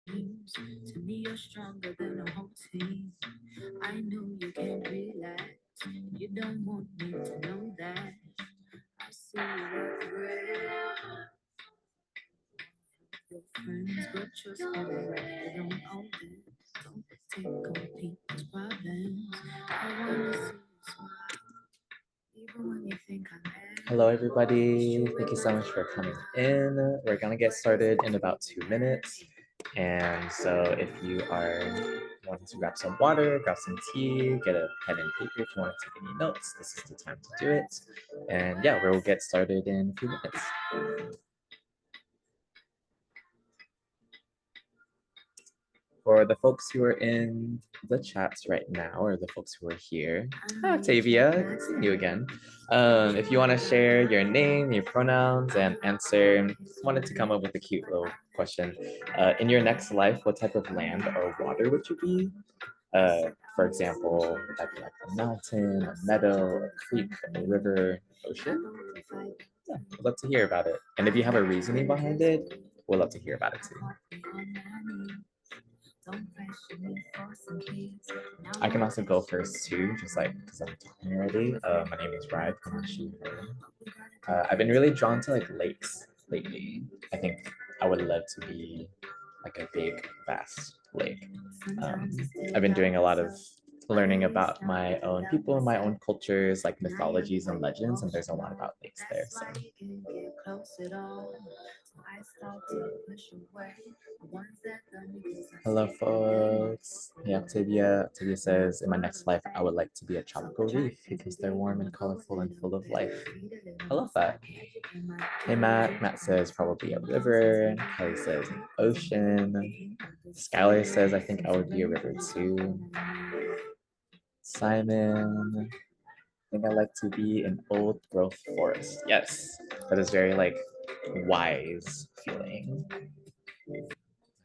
To me, you're stronger than a whole team. I know you can't relax. You don't want me to know that. I see you like real. Your friends, but trust me, they don't own it. Don't take on people's problems. I wanna see you smile, even when you think I'm mad. Hello, everybody. Thank you so much for coming in. We're gonna get started in about 2 minutes. And so if you are wanting to grab some water, grab some tea, get a pen and paper if you want to take any notes, this is the time to do it. And yeah, we'll get started in a few minutes. For the folks who are in the chats right now, or the folks who are here, hi Octavia, good seeing you again. If you want to share your name, your pronouns, and answer, wanted to come up with a cute little question. In your next life, what type of land or water would you be? For example, would be like a mountain, a meadow, a creek, a river, ocean? Yeah, we'd love to hear about it. And if you have a reasoning behind it, we'd love to hear about it too. I can also go first too, just like because I'm talking already. My name is Ryan from she, her. I've been really drawn to like lakes lately. I think I would love to be like a big, vast lake. I've been doing a lot of learning about my own people, my own cultures, like mythologies and legends, and there's a lot about lakes there. So. Hello, folks. Hey, Octavia. Octavia says, in my next life, I would like to be a tropical reef because they're warm and colorful and full of life. I love that. Hey, Matt. Matt says, probably a river. Kelly says, an ocean. Skylar says, I think I would be a river too. Simon, I think I like to be an old growth forest. Yes, that is very like wise feeling. I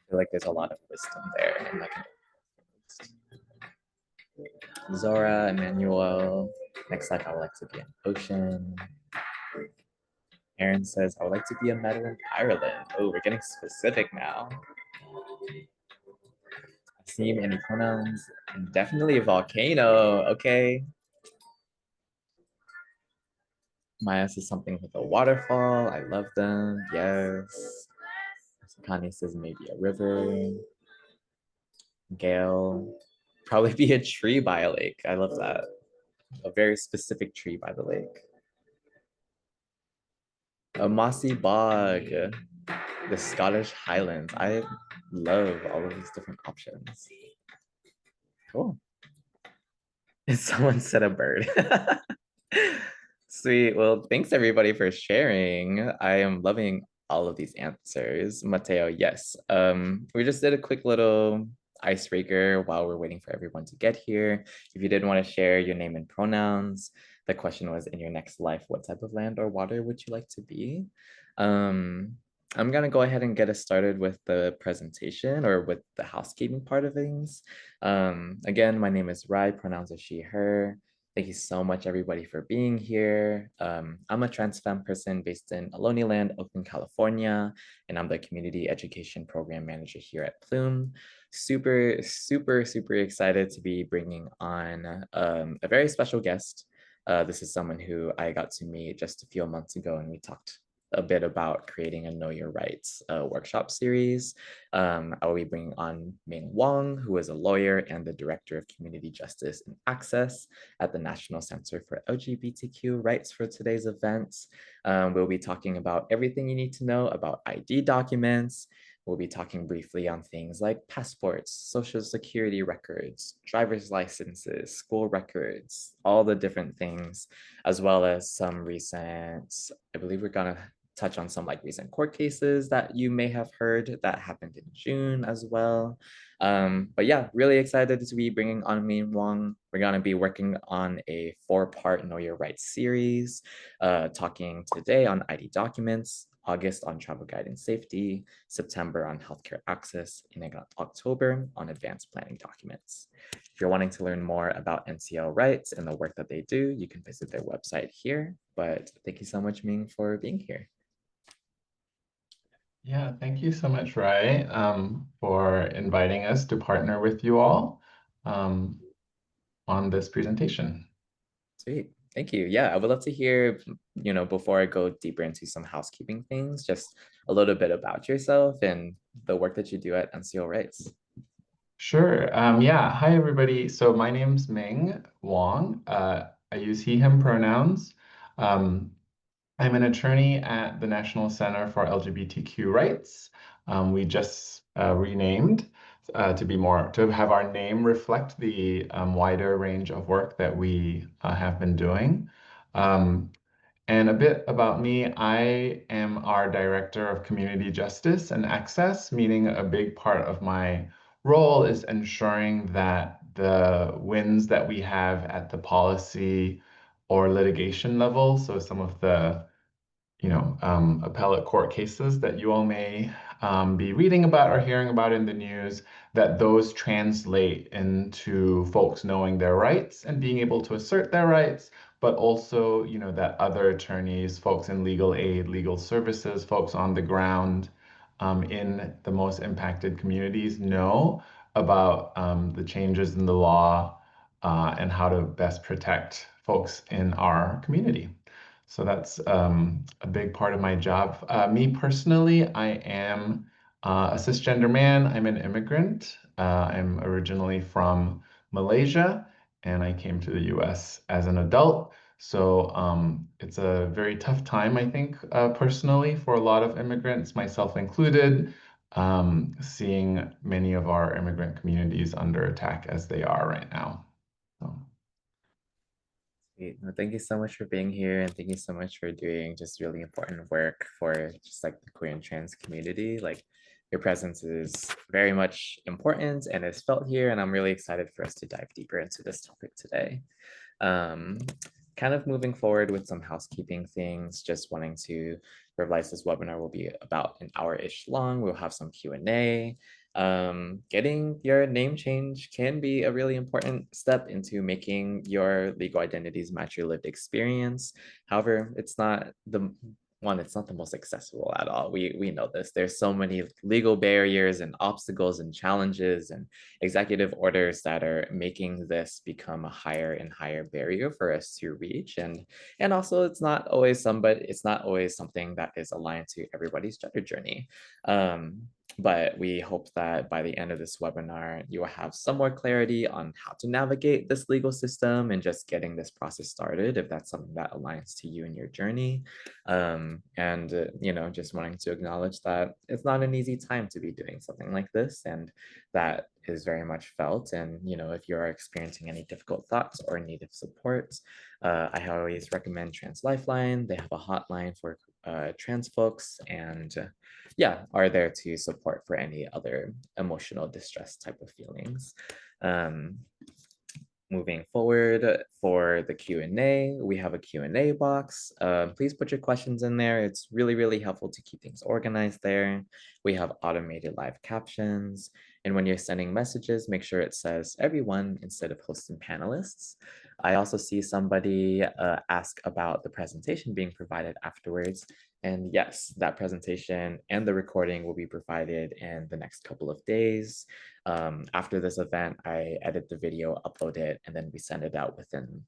feel like there's a lot of wisdom there in like Zora, Emmanuel. Next life, I would like to be an ocean. Aaron says, I would like to be a meadow in Ireland. Oh, we're getting specific now. Theme, any pronouns? And definitely a volcano. Okay. Maya says something with a waterfall. I love them. Yes. Kanye says maybe a river. Gail, probably be a tree by a lake. I love that. A very specific tree by the lake. A mossy bog, the Scottish Highlands. I love all of these different options. Cool. Someone said a bird. Sweet. Well, thanks everybody for sharing. I am loving all of these answers. Mateo, yes. We just did a quick little icebreaker while we're waiting for everyone to get here. If you did want to share your name and pronouns, the question was, in your next life, what type of land or water would you like to be? I'm gonna go ahead and get us started with the presentation or with the housekeeping part of things. Again, my name is Rai, pronouns are she, her. Thank you so much, everybody, for being here. I'm a trans femme person based in Aloniland, Oakland, California, and I'm the Community Education Program Manager here at Plume. Super, super, super excited to be bringing on a very special guest. This is someone who I got to meet just a few months ago, and we talked a bit about creating a Know Your Rights workshop series. I will be bringing on Ming Wong, who is a lawyer and the Director of Community Justice and Access at the National Center for LGBTQ Rights for today's events. We'll be talking about everything you need to know about ID documents. We'll be talking briefly on things like passports, social security records, driver's licenses, school records, all the different things, as well as some recent, I believe we're gonna touch on some like recent court cases that you may have heard that happened in June as well. But yeah, really excited to be bringing on Min Wong. We're gonna be working on a 4-part Know Your Rights series, talking today on ID documents, August on travel guidance safety, September on healthcare access, and October on advanced planning documents. If you're wanting to learn more about NCL rights and the work that they do, you can visit their website here. But thank you so much, Ming, for being here. Yeah, thank you so much, Rai, for inviting us to partner with you all um, on this presentation. Sweet. Thank you. Yeah, I would love to hear, before I go deeper into some housekeeping things, just a little bit about yourself and the work that you do at NCO Rights. Sure. Yeah. Hi, everybody. So my name's Ming Wong. I use he, him pronouns. Um, I'm an attorney at the National Center for LGBTQ Rights. We just renamed to have our name reflect the wider range of work that we have been doing. Um, and a bit about me, I am our Director of Community Justice and Access, meaning a big part of my role is ensuring that the wins that we have at the policy or litigation level, so some of the appellate court cases that you all may be reading about or hearing about in the news, that those translate into folks knowing their rights and being able to assert their rights, but also, that other attorneys, folks in legal aid, legal services, folks on the ground in the most impacted communities know about the changes in the law and how to best protect folks in our community. So that's a big part of my job. Me personally, I am a cisgender man. I'm an immigrant. I'm originally from Malaysia, and I came to the US as an adult. So it's a very tough time, I think, personally, for a lot of immigrants, myself included, seeing many of our immigrant communities under attack as they are right now. So. Sweet. Well, thank you so much for being here, and thank you so much for doing just really important work for just like the queer and trans community. Like your presence is very much important and is felt here, and I'm really excited for us to dive deeper into this topic today. Um, Kind of moving forward with some housekeeping things, just wanting to revise this webinar will be about an hour-ish long. We'll have some Q&A. Getting your name change can be a really important step into making your legal identities match your lived experience. However, it's not the most accessible at all. We know this. There's so many legal barriers and obstacles and challenges and executive orders that are making this become a higher and higher barrier for us to reach. And also it's not always something that is aligned to everybody's gender journey. But we hope that by the end of this webinar, you will have some more clarity on how to navigate this legal system and just getting this process started if that's something that aligns to you and your journey. Just wanting to acknowledge that it's not an easy time to be doing something like this, and that is very much felt. And if you're experiencing any difficult thoughts or need of support, I always recommend Trans Lifeline. They have a hotline for trans folks, and yeah, are there to support for any other emotional distress type of feelings. Um, Moving forward for the Q&A, we have a Q&A box. Please put your questions in there. It's really, really helpful to keep things organized there. We have automated live captions. And when you're sending messages, make sure it says everyone instead of hosts and panelists. I also see somebody ask about the presentation being provided afterwards. And yes, that presentation and the recording will be provided in the next couple of days. After this event, I edit the video, upload it, and then we send it out within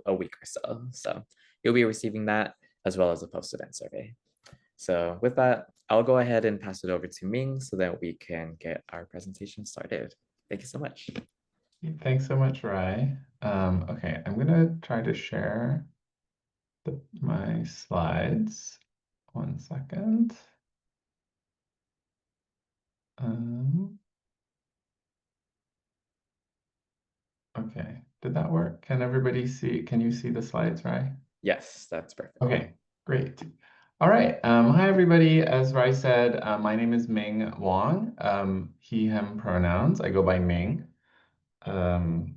a week or so. So you'll be receiving that as well as a post-event survey. So with that, I'll go ahead and pass it over to Ming so that we can get our presentation started. Thank you so much. Thanks so much, Rai. Okay, I'm gonna try to share my slides. One second. Um, okay, did that work? Can everybody see? Can you see the slides, Rai? Yes, that's perfect. Okay, great. All right. Hi, everybody. As Rai said, my name is Ming Wong. He, him pronouns. I go by Ming. Um,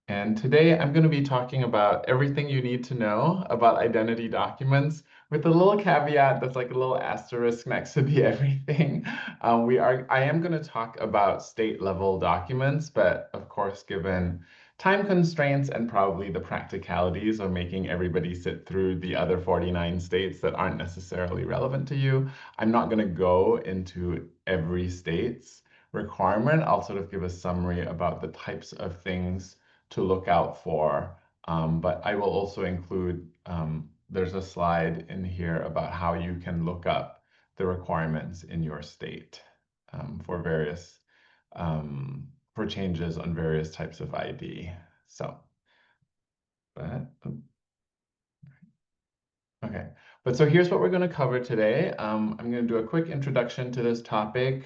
And today I'm going to be talking about everything you need to know about identity documents with a little caveat that's like a little asterisk next to the everything. I am going to talk about state level documents, but of course, given time constraints and probably the practicalities of making everybody sit through the other 49 states that aren't necessarily relevant to you. I'm not going to go into every state's requirement. I'll sort of give a summary about the types of things to look out for. But I will also include, there's a slide in here about how you can look up the requirements in your state for various for changes on various types of ID. So, but, okay. But so here's what we're going to cover today. I'm going to do a quick introduction to this topic.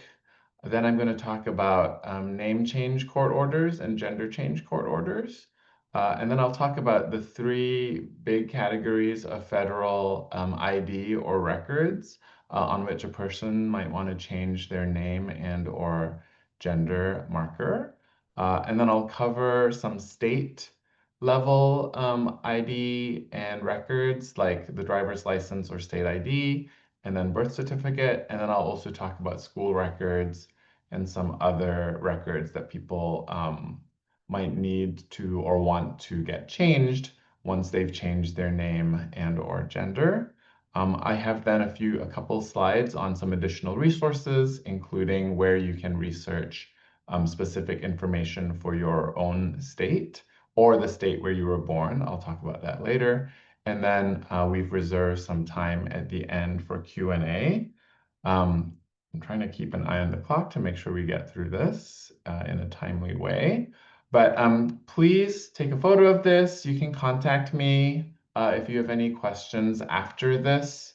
Then I'm going to talk about name change court orders and gender change court orders. And then I'll talk about the three big categories of federal ID or records on which a person might want to change their name and or gender marker. And then I'll cover some state level ID and records like the driver's license or state ID, and then birth certificate. And then I'll also talk about school records and some other records that people might need to or want to get changed once they've changed their name and or gender. I have then a couple slides on some additional resources, including where you can research specific information for your own state or the state where you were born. I'll talk about that later. And then we've reserved some time at the end for Q&A. I'm trying to keep an eye on the clock to make sure we get through this in a timely way. But please take a photo of this. You can contact me if you have any questions after this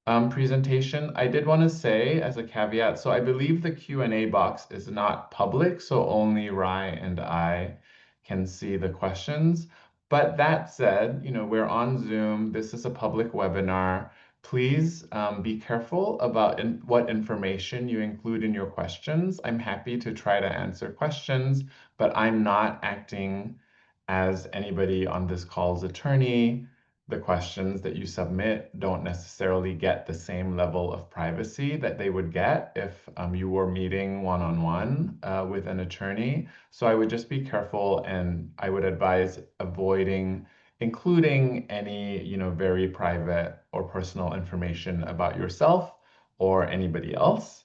presentation. I did want to say as a caveat, so I believe the Q&A box is not public, so only Rai and I can see the questions. But that said, we're on Zoom. This is a public webinar. Please be careful about what information you include in your questions. I'm happy to try to answer questions, but I'm not acting as anybody on this call's attorney. The questions that you submit don't necessarily get the same level of privacy that they would get if you were meeting one-on-one with an attorney. So I would just be careful, and I would advise avoiding including any, very private or personal information about yourself or anybody else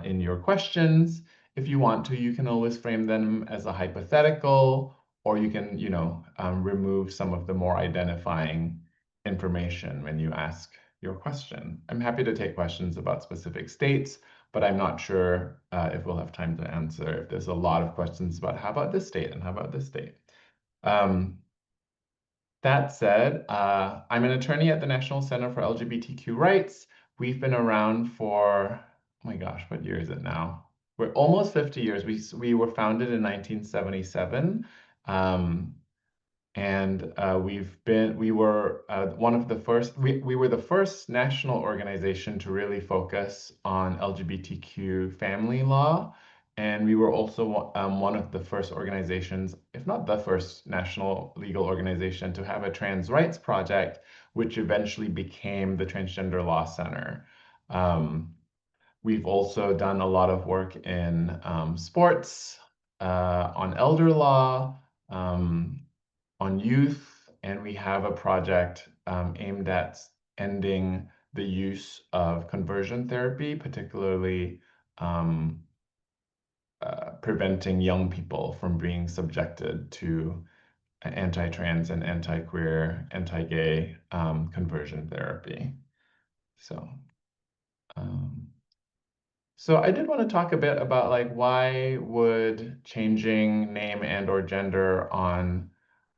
in your questions. If you want to, you can always frame them as a hypothetical, or you can, remove some of the more identifying information when you ask your question. I'm happy to take questions about specific states, but I'm not sure if we'll have time to answer if there's a lot of questions about how about this state and how about this state. That said, I'm an attorney at the National Center for LGBTQ Rights. We've been around for, oh my gosh, what year is it now? We're almost 50 years. We were founded in 1977. And we were one of the first, we were the first national organization to really focus on LGBTQ family law. And we were also one of the first organizations, if not the first national legal organization, to have a trans rights project, which eventually became the Transgender Law Center. We've also done a lot of work in sports, on elder law, on youth, and we have a project aimed at ending the use of conversion therapy, particularly preventing young people from being subjected to anti-trans and anti-queer, anti-gay conversion therapy. So, so I did want to talk a bit about like why would changing name and or gender on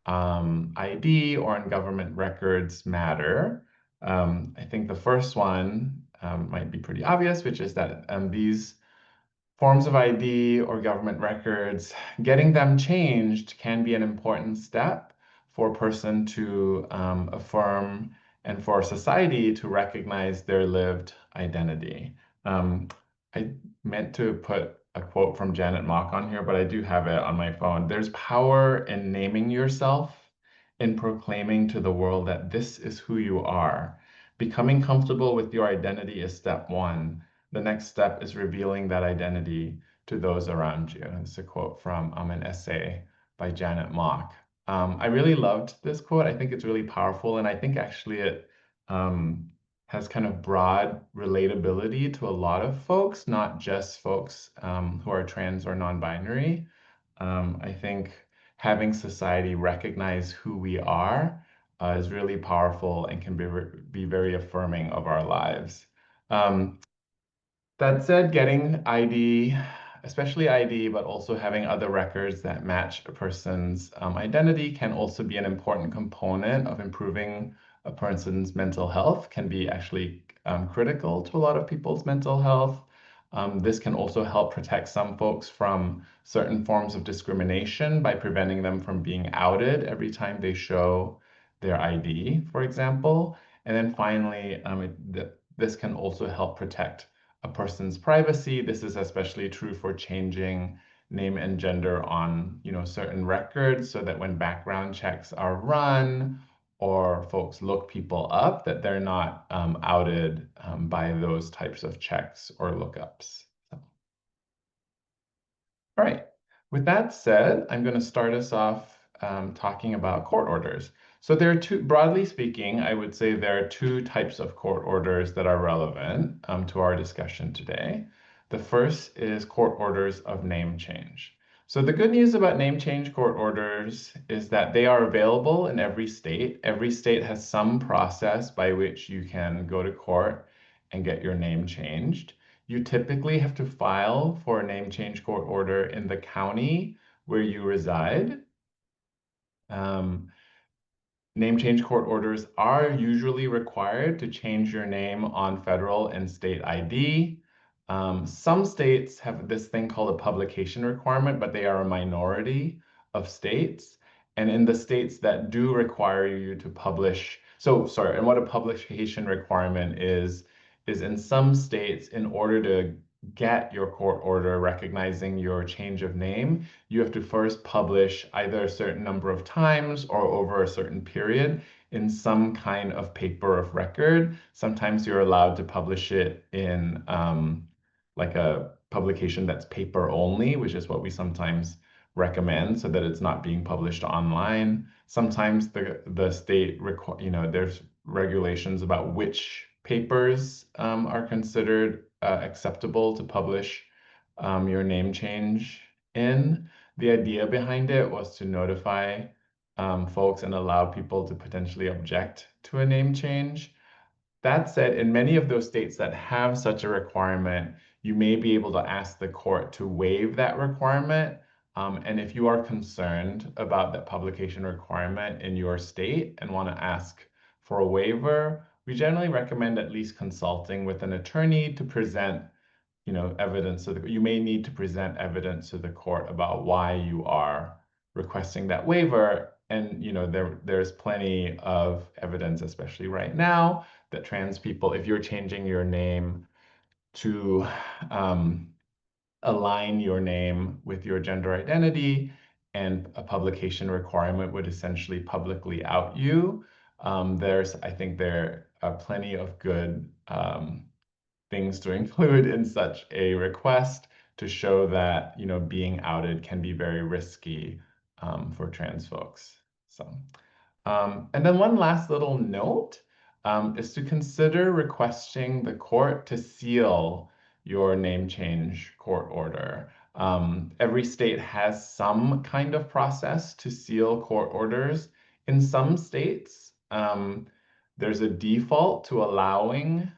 ID or in government records matter. I think the first one might be pretty obvious, which is that these forms of ID or government records, getting them changed can be an important step for a person to affirm and for society to recognize their lived identity. I meant to put a quote from Janet Mock on here, but I do have it on my phone. There's power in naming yourself, in proclaiming to the world that this is who you are. Becoming comfortable with your identity is step one. The next step is revealing that identity to those around you. It's a quote from an essay by Janet Mock. I really loved this quote. I think it's really powerful, and I think actually it um, has kind of broad relatability to a lot of folks, not just folks who are trans or non-binary. I think having society recognize who we are is really powerful and can be very affirming of our lives. Um, that said, getting ID, especially ID, but also having other records that match a person's identity can also be an important component of improving a person's mental health, can be actually critical to a lot of people's mental health. This can also help protect some folks from certain forms of discrimination by preventing them from being outed every time they show their ID, for example. And then finally, this can also help protect a person's privacy. This is especially true for changing name and gender on, certain records so that when background checks are run or folks look people up, that they're not outed by those types of checks or lookups. So, all right. With that said, I'm going to start us off talking about court orders. So there are two, broadly speaking, I would say there are two types of court orders that are relevant to our discussion today. The first is court orders of name change. So the good news about name change court orders is that they are available in every state. Every state has some process by which you can go to court and get your name changed. You typically have to file for a name change court order in the county where you reside. Um, Name change court orders are usually required to change your name on federal and state ID. Some states have this thing called a publication requirement, but they are a minority of states. And in the states that do require you to publish, so sorry, and what a publication requirement is in some states, in order to get your court order recognizing your change of name, you have to first publish either a certain number of times or over a certain period in some kind of paper of record. Sometimes you're allowed to publish it in like a publication that's paper only, which is what we sometimes recommend so that it's not being published online. Sometimes the state there's regulations about which papers are considered acceptable to publish your name change in. The idea behind it was to notify folks and allow people to potentially object to a name change. That said, in many of those states that have such a requirement, you may be able to ask the court to waive that requirement. And if you are concerned about that publication requirement in your state and want to ask for a waiver, we generally recommend at least consulting with an attorney to present evidence. So you may need to present evidence to the court about why you are requesting that waiver. And there's plenty of evidence, especially right now, that trans people, if you're changing your name to align your name with your gender identity, and a publication requirement would essentially publicly out you. I think there are plenty of good things to include in such a request to show that being outed can be very risky for trans folks. So, and then one last little note is to consider requesting the court to seal your name change court order. Every state has some kind of process to seal court orders. In some states, there's a default to allowing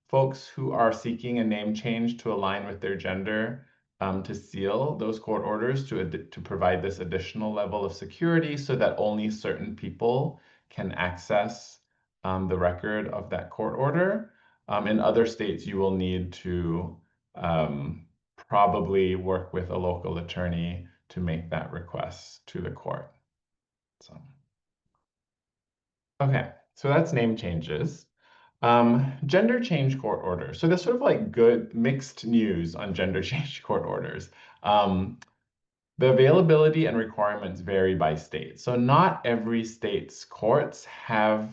folks who are seeking a name change to align with their gender to seal those court orders to provide this additional level of security so that only certain people can access the record of that court order. In other states, you will need to probably work with a local attorney to make that request to the court. So, okay, so that's name changes. Gender change court orders. So there's sort of like good mixed news on gender change court orders. The availability and requirements vary by state. So not every state's courts have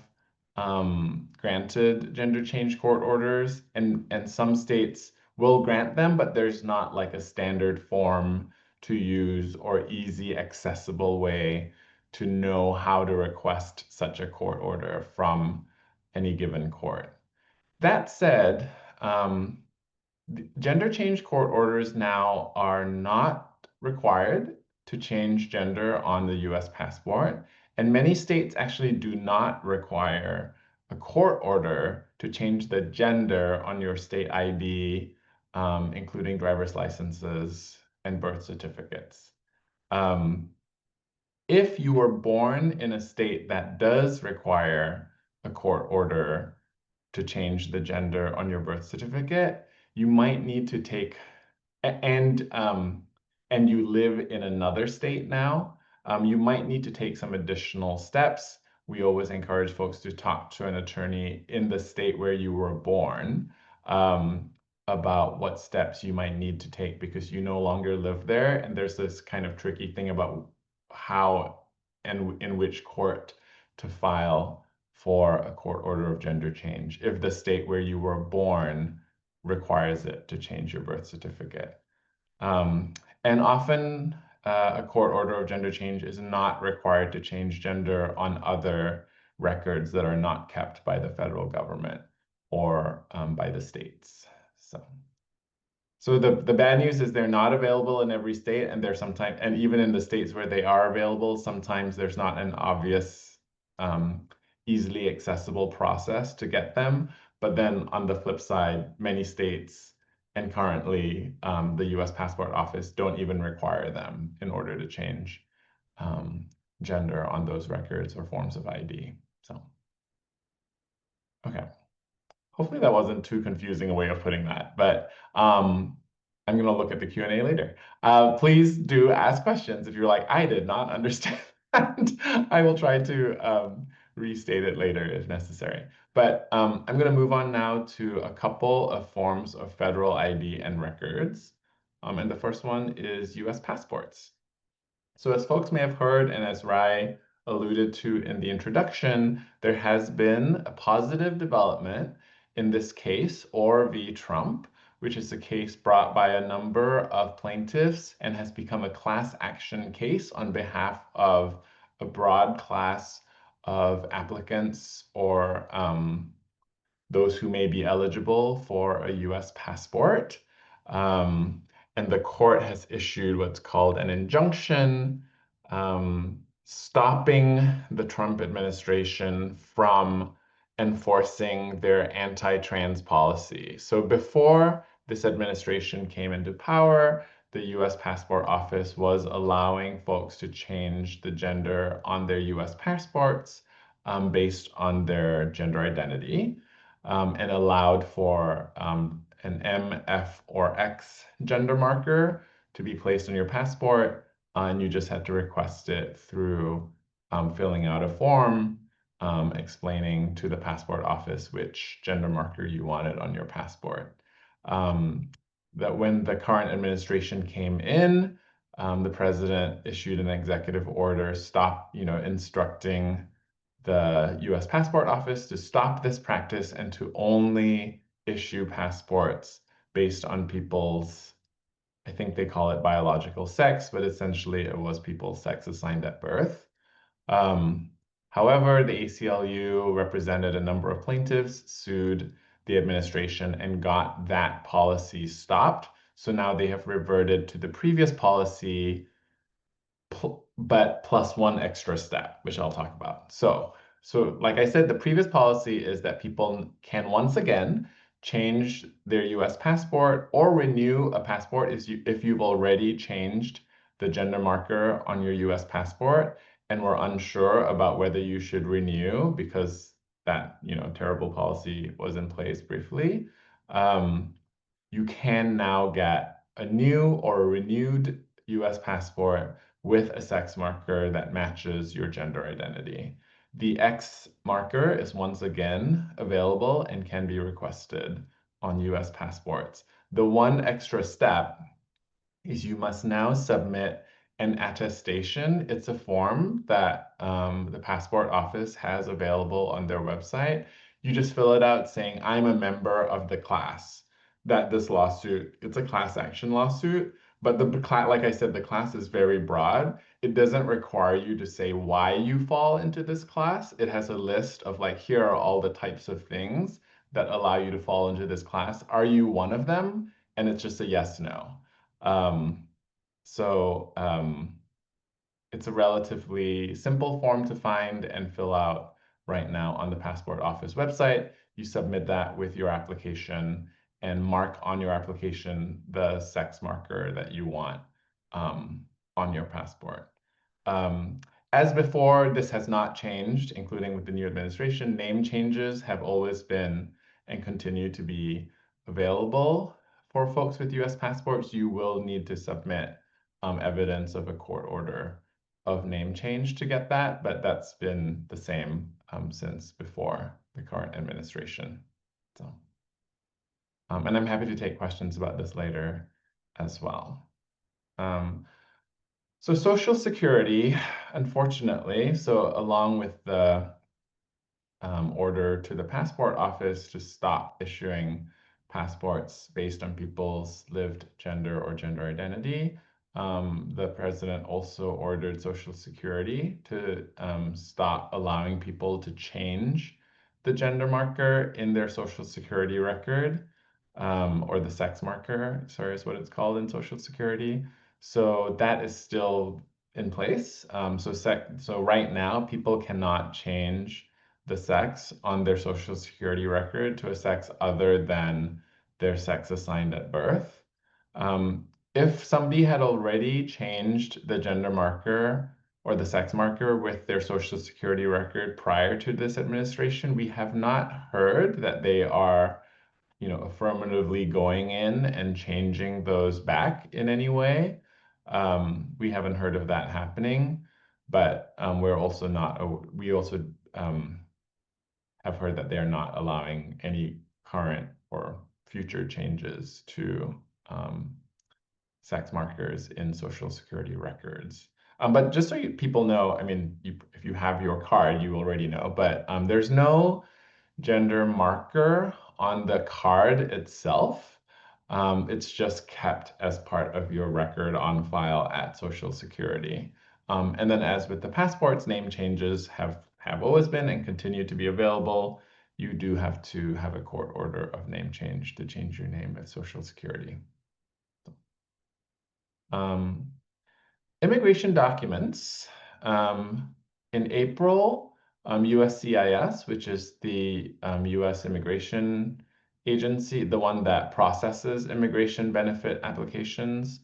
granted gender change court orders, and some states will grant them, but there's not like a standard form to use or easy accessible way to know how to request such a court order from any given court. That said, gender change court orders now are not required to change gender on the US passport, and many states actually do not require a court order to change the gender on your state ID, including driver's licenses and birth certificates. Um, if you were born in a state that does require a court order to change the gender on your birth certificate, you might need to take and and you live in another state now, you might need to take some additional steps. We always encourage folks to talk to an attorney in the state where you were born about what steps you might need to take because you no longer live there. And there's this kind of tricky thing about how and in which court to file for a court order of gender change if the state where you were born requires it to change your birth certificate. And often a court order of gender change is not required to change gender on other records that are not kept by the federal government or by the states. So the bad news is they're not available in every state, and they're sometimes, and even in the states where they are available, sometimes there's not an obvious, easily accessible process to get them. But then on the flip side, many states and currently the US Passport Office don't even require them in order to change gender on those records or forms of ID. So, okay. Hopefully that wasn't too confusing a way of putting that, but I'm going to look at the Q&A later. Please do ask questions if you're like, I did not understand that. I will try to restate it later if necessary. But I'm going to move on now to a couple of forms of federal ID and records. And the first one is US passports. So as folks may have heard, and as Rai alluded to in the introduction, there has been a positive development in this case, Orr v. Trump, which is a case brought by a number of plaintiffs and has become a class action case on behalf of a broad class of applicants or those who may be eligible for a US passport. And the court has issued what's called an injunction stopping the Trump administration from enforcing their anti-trans policy. So before this administration came into power, the US Passport Office was allowing folks to change the gender on their US passports based on their gender identity and allowed for an M, F, or X gender marker to be placed on your passport, and you just had to request it through filling out a form explaining to the passport office which gender marker you wanted on your passport. That when the current administration came in, the president issued an executive order instructing the US Passport Office to stop this practice and to only issue passports based on people's, I think they call it biological sex, but essentially it was people's sex assigned at birth. However, the ACLU represented a number of plaintiffs, sued the administration, and got that policy stopped. So now they have reverted to the previous policy, but plus one extra step, which I'll talk about. So like I said, the previous policy is that people can once again change their US passport or renew a passport if you've already changed the gender marker on your US passport and were unsure about whether you should renew because that terrible policy was in place briefly. You can now get a new or a renewed US passport with a sex marker that matches your gender identity. The X marker is once again available and can be requested on US passports. The one extra step is you must now submit an attestation. It's a form that the passport office has available on their website. You just fill it out saying, I'm a member of the class that this lawsuit, it's a class action lawsuit, But the class, like I said, the class is very broad. It doesn't require you to say why you fall into this class. It has a list of like, here are all the types of things that allow you to fall into this class. Are you one of them? And it's just a yes, no. Um, so it's a relatively simple form to find and fill out right now on the Passport Office website. You submit that with your application and mark on your application the sex marker that you want on your passport. Um, as before, this has not changed, including with the new administration. Name changes have always been and continue to be available for folks with US passports. You will need to submit evidence of a court order of name change to get that, but that's been the same since before the current administration. So, and I'm happy to take questions about this later as well. So Social Security, unfortunately, so along with the order to the passport office to stop issuing passports based on people's lived gender or gender identity, the president also ordered Social Security to stop allowing people to change the gender marker in their Social Security record, or the sex marker, sorry, is what it's called in Social Security. So that is still in place. So right now, people cannot change the sex on their Social Security record to a sex other than their sex assigned at birth. If somebody had already changed the gender marker or the sex marker with their Social Security record prior to this administration, we have not heard that they are, affirmatively going in and changing those back in any way. We haven't heard of that happening, but we're also not, we also have heard that they're not allowing any current or future changes to sex markers in Social Security records. But just so people know, I mean, if you have your card, you already know, but there's no gender marker on the card itself. It's just kept as part of your record on file at Social Security. And then as with the passports, name changes have always been and continue to be available. You do have to have a court order of name change to change your name at Social Security. Um, Immigration documents. In April, USCIS, which is the US immigration agency, the one that processes immigration benefit applications,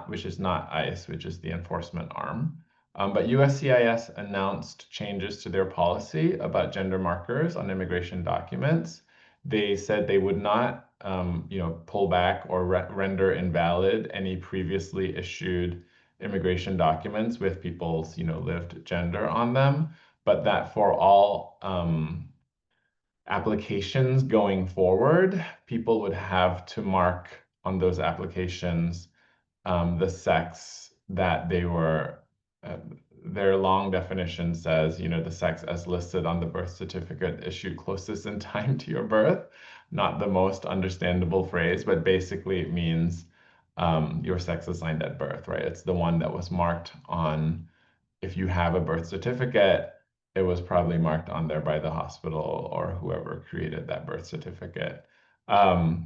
which is not ICE, which is the enforcement arm. But USCIS announced changes to their policy about gender markers on immigration documents. They said they would not, pull back or render invalid any previously issued immigration documents with people's, lived gender on them, but that for all applications going forward, people would have to mark on those applications the sex that they were. Their long definition says, the sex as listed on the birth certificate issued closest in time to your birth. Not the most understandable phrase, but basically it means your sex assigned at birth, right? It's the one that was marked on, if you have a birth certificate, it was probably marked on there by the hospital or whoever created that birth certificate. Or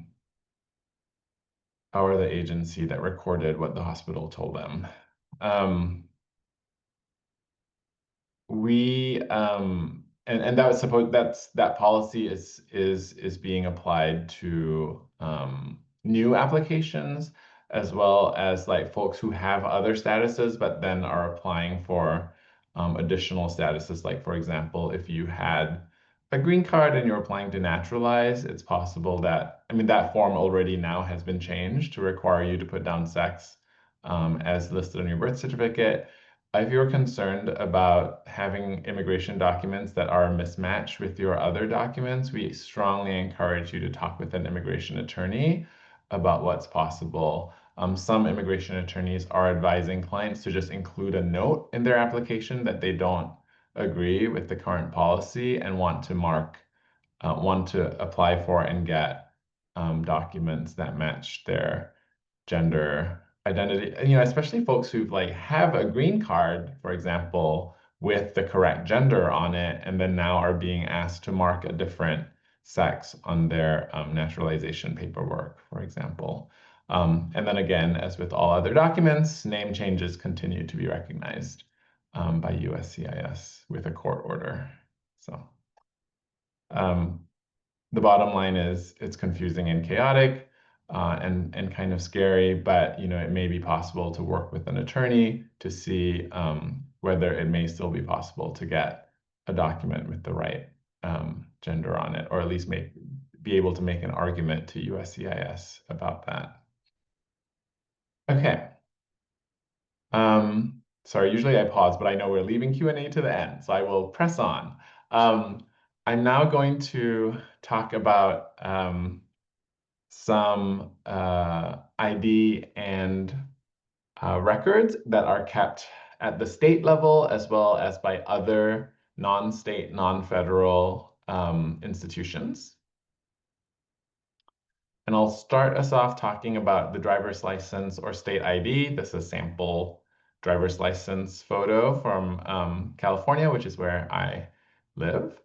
the agency that recorded what the hospital told them. And that was that policy is being applied to new applications, as well as like folks who have other statuses but then are applying for additional statuses. Like, for example, if you had a green card and you're applying to naturalize, it's possible that, I mean, that form already now has been changed to require you to put down sex as listed on your birth certificate. If you're concerned about having immigration documents that are mismatched with your other documents, we strongly encourage you to talk with an immigration attorney about what's possible. Some immigration attorneys are advising clients to just include a note in their application that they don't agree with the current policy and want to apply for and get documents that match their gender identity, you know, especially folks who like have a green card, for example, with the correct gender on it, and then now are being asked to mark a different sex on their naturalization paperwork, for example. And then again, as with all other documents, name changes continue to be recognized by USCIS with a court order. So um, the bottom line is it's confusing and chaotic and kind of scary, but you know, it may be possible to work with an attorney to see whether it may still be possible to get a document with the right gender on it, or at least be able to make an argument to USCIS about that. Okay. Sorry, usually I pause, but I know we're leaving Q&A to the end, so I will press on. I'm now going to talk about some ID and records that are kept at the state level as well as by other non-state, non-federal institutions. And I'll start us off talking about the driver's license or state ID. This is a sample driver's license photo from California, which is where I live.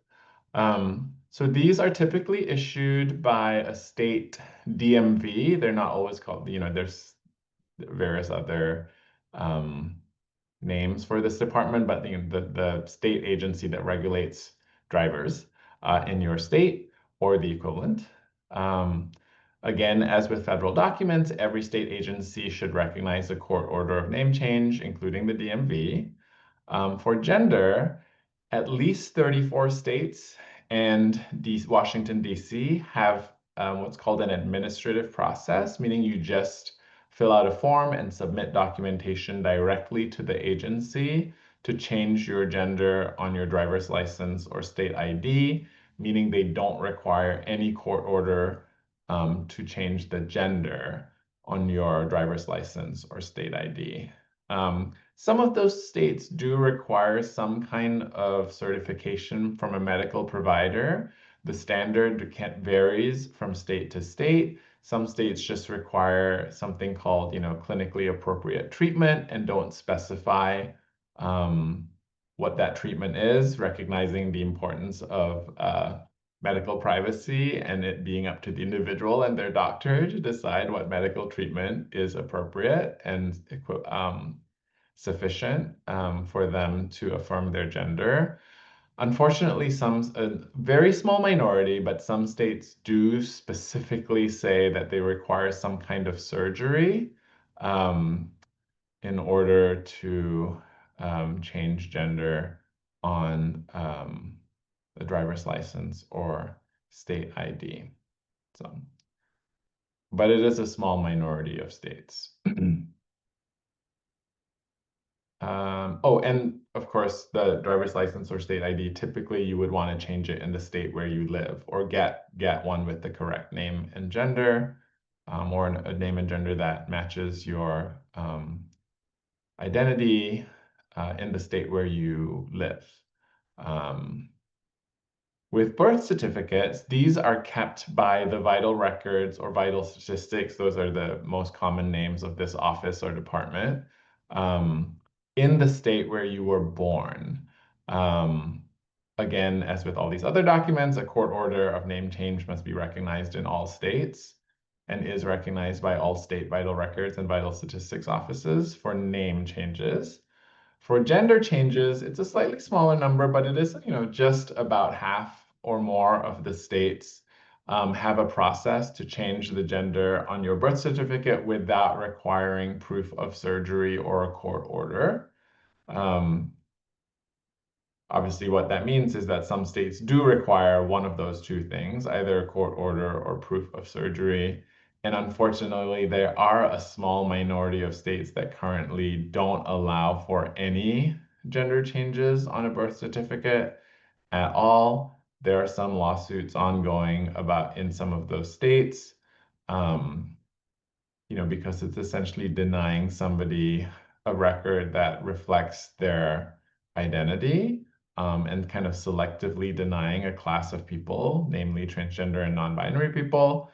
So these are typically issued by a state DMV. They're not always called, you know, there's various other names for this department, but the state agency that regulates drivers in your state or the equivalent. Again, as with federal documents, every state agency should recognize a court order of name change, including the DMV. For gender, at least 34 states and Washington, D.C. have what's called an administrative process, meaning you just fill out a form and submit documentation directly to the agency to change your gender on your driver's license or state ID, meaning they don't require any court order to change the gender on your driver's license or state ID. Some of those states do require some kind of certification from a medical provider. The standard varies from state to state. Some states just require something called, you know, clinically appropriate treatment and don't specify what that treatment is, recognizing the importance of medical privacy and it being up to the individual and their doctor to decide what medical treatment is appropriate and sufficient for them to affirm their gender. Unfortunately, a very small minority, but some states do specifically say that they require some kind of surgery in order to change gender on the driver's license or state ID. So, but it is a small minority of states. Oh, and of course, the driver's license or state ID, typically you would want to change it in the state where you live or get one with the correct name and gender, or a name and gender that matches your identity in the state where you live. With birth certificates, these are kept by the vital records or vital statistics. Those are the most common names of this office or department in the state where you were born. Again, as with all these other documents, a court order of name change must be recognized in all states and is recognized by all state vital records and vital statistics offices for name changes. For gender changes, it's a slightly smaller number, but it is, you know, just about half or more of the states have a process to change the gender on your birth certificate without requiring proof of surgery or a court order. Obviously, what that means is that some states do require one of those two things, either a court order or proof of surgery. And unfortunately, there are a small minority of states that currently don't allow for any gender changes on a birth certificate at all. There are some lawsuits ongoing in some of those states, you know, because it's essentially denying somebody a record that reflects their identity. And kind of selectively denying a class of people, namely transgender and non-binary people.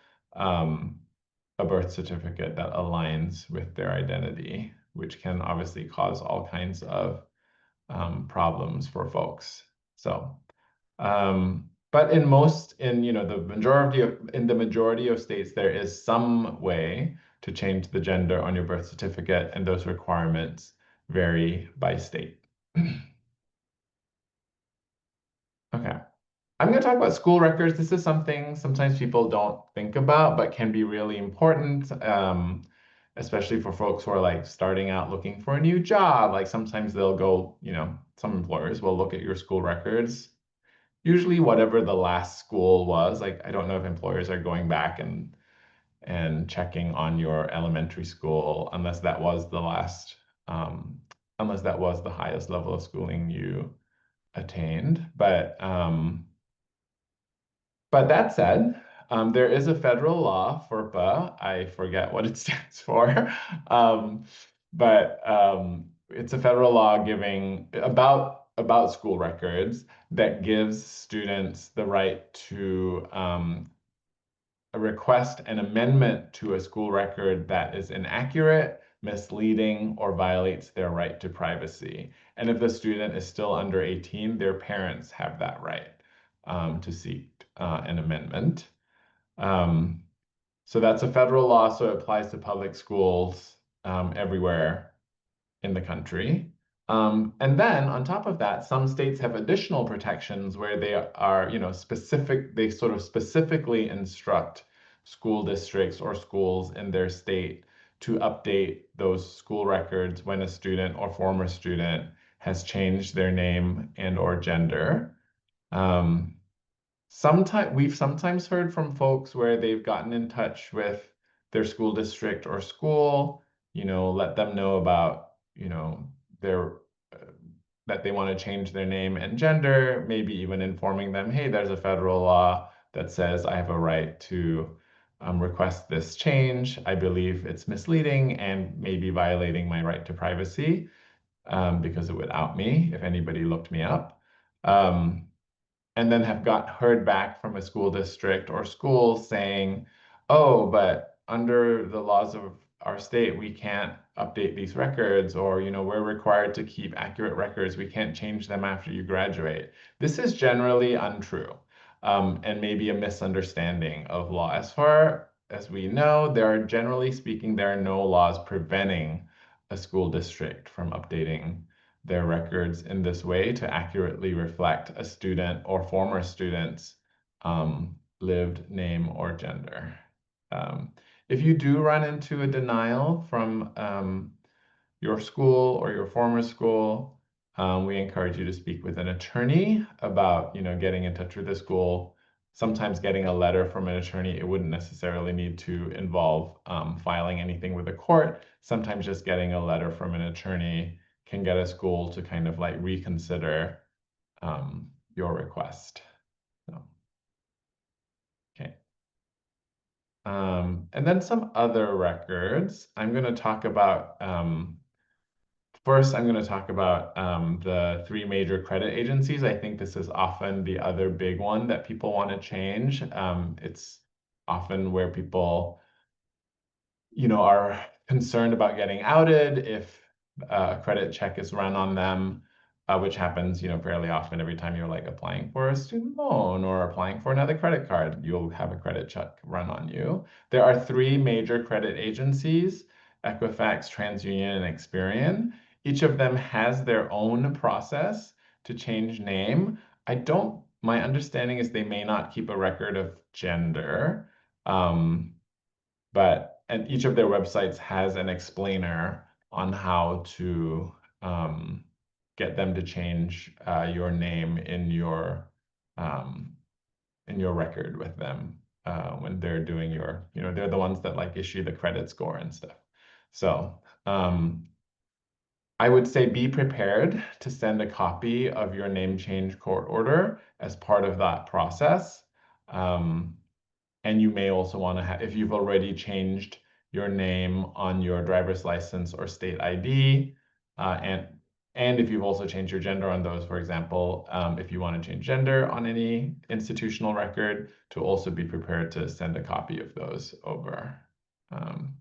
a birth certificate that aligns with their identity, which can obviously cause all kinds of problems for folks. So, but in the majority of states, there is some way to change the gender on your birth certificate, and those requirements vary by state. Okay. I'm going to talk about school records. This is something sometimes people don't think about, but can be really important, especially for folks who are like starting out looking for a new job. Like sometimes they'll go, some employers will look at your school records, usually whatever the last school was. Like I don't know if employers are going back and checking on your elementary school unless that was the last, unless that was the highest level of schooling you attained. But that said, there is a federal law, FERPA. I forget what it stands for, um, but it's a federal law giving about school records that gives students the right to request an amendment to a school record that is inaccurate, misleading, or violates their right to privacy. And if the student is still under 18, their parents have that right to seek an amendment. Um, so that's a federal law, so it applies to public schools everywhere in the country. And then on top of that, some states have additional protections where they are, they sort of specifically instruct school districts or schools in their state to update those school records when a student or former student has changed their name and or gender. Um, we've sometimes heard from folks where they've gotten in touch with their school district or school, let them know about, their uh, that they want to change their name and gender, maybe even informing them, hey, there's a federal law that says I have a right to request this change. I believe it's misleading and maybe violating my right to privacy because it would out me if anybody looked me up. And then have heard back from a school district or school saying, oh, but under the laws of our state, we can't update these records, or, we're required to keep accurate records. We can't change them after you graduate. This is generally untrue, and maybe a misunderstanding of law. As far as we know, generally speaking, there are no laws preventing a school district from updating their records in this way to accurately reflect a student or former student's lived name or gender. If you do run into a denial from your school or your former school, we encourage you to speak with an attorney about, getting in touch with the school. Sometimes getting a letter from an attorney, it wouldn't necessarily need to involve filing anything with a court. Sometimes just getting a letter from an attorney can get a school to kind of like reconsider your request. So, okay. And then some other records. I'm going to talk about first, I'm going to talk about the three major credit agencies. I think this is often the other big one that people want to change. It's often where people, are concerned about getting outed if a credit check is run on them, which happens, fairly often every time you're like applying for a student loan or applying for another credit card, you'll have a credit check run on you. There are three major credit agencies, Equifax, TransUnion, and Experian. Each of them has their own process to change name. My understanding is they may not keep a record of gender. And each of their websites has an explainer on how to get them to change your name in your record with them when they're doing they're the ones that like issue the credit score and stuff. So I would say be prepared to send a copy of your name change court order as part of that process. And you may also want to have, if you've already changed your name on your driver's license or state ID, and if you've also changed your gender on those, for example, if you want to change gender on any institutional record, to also be prepared to send a copy of those over. Um,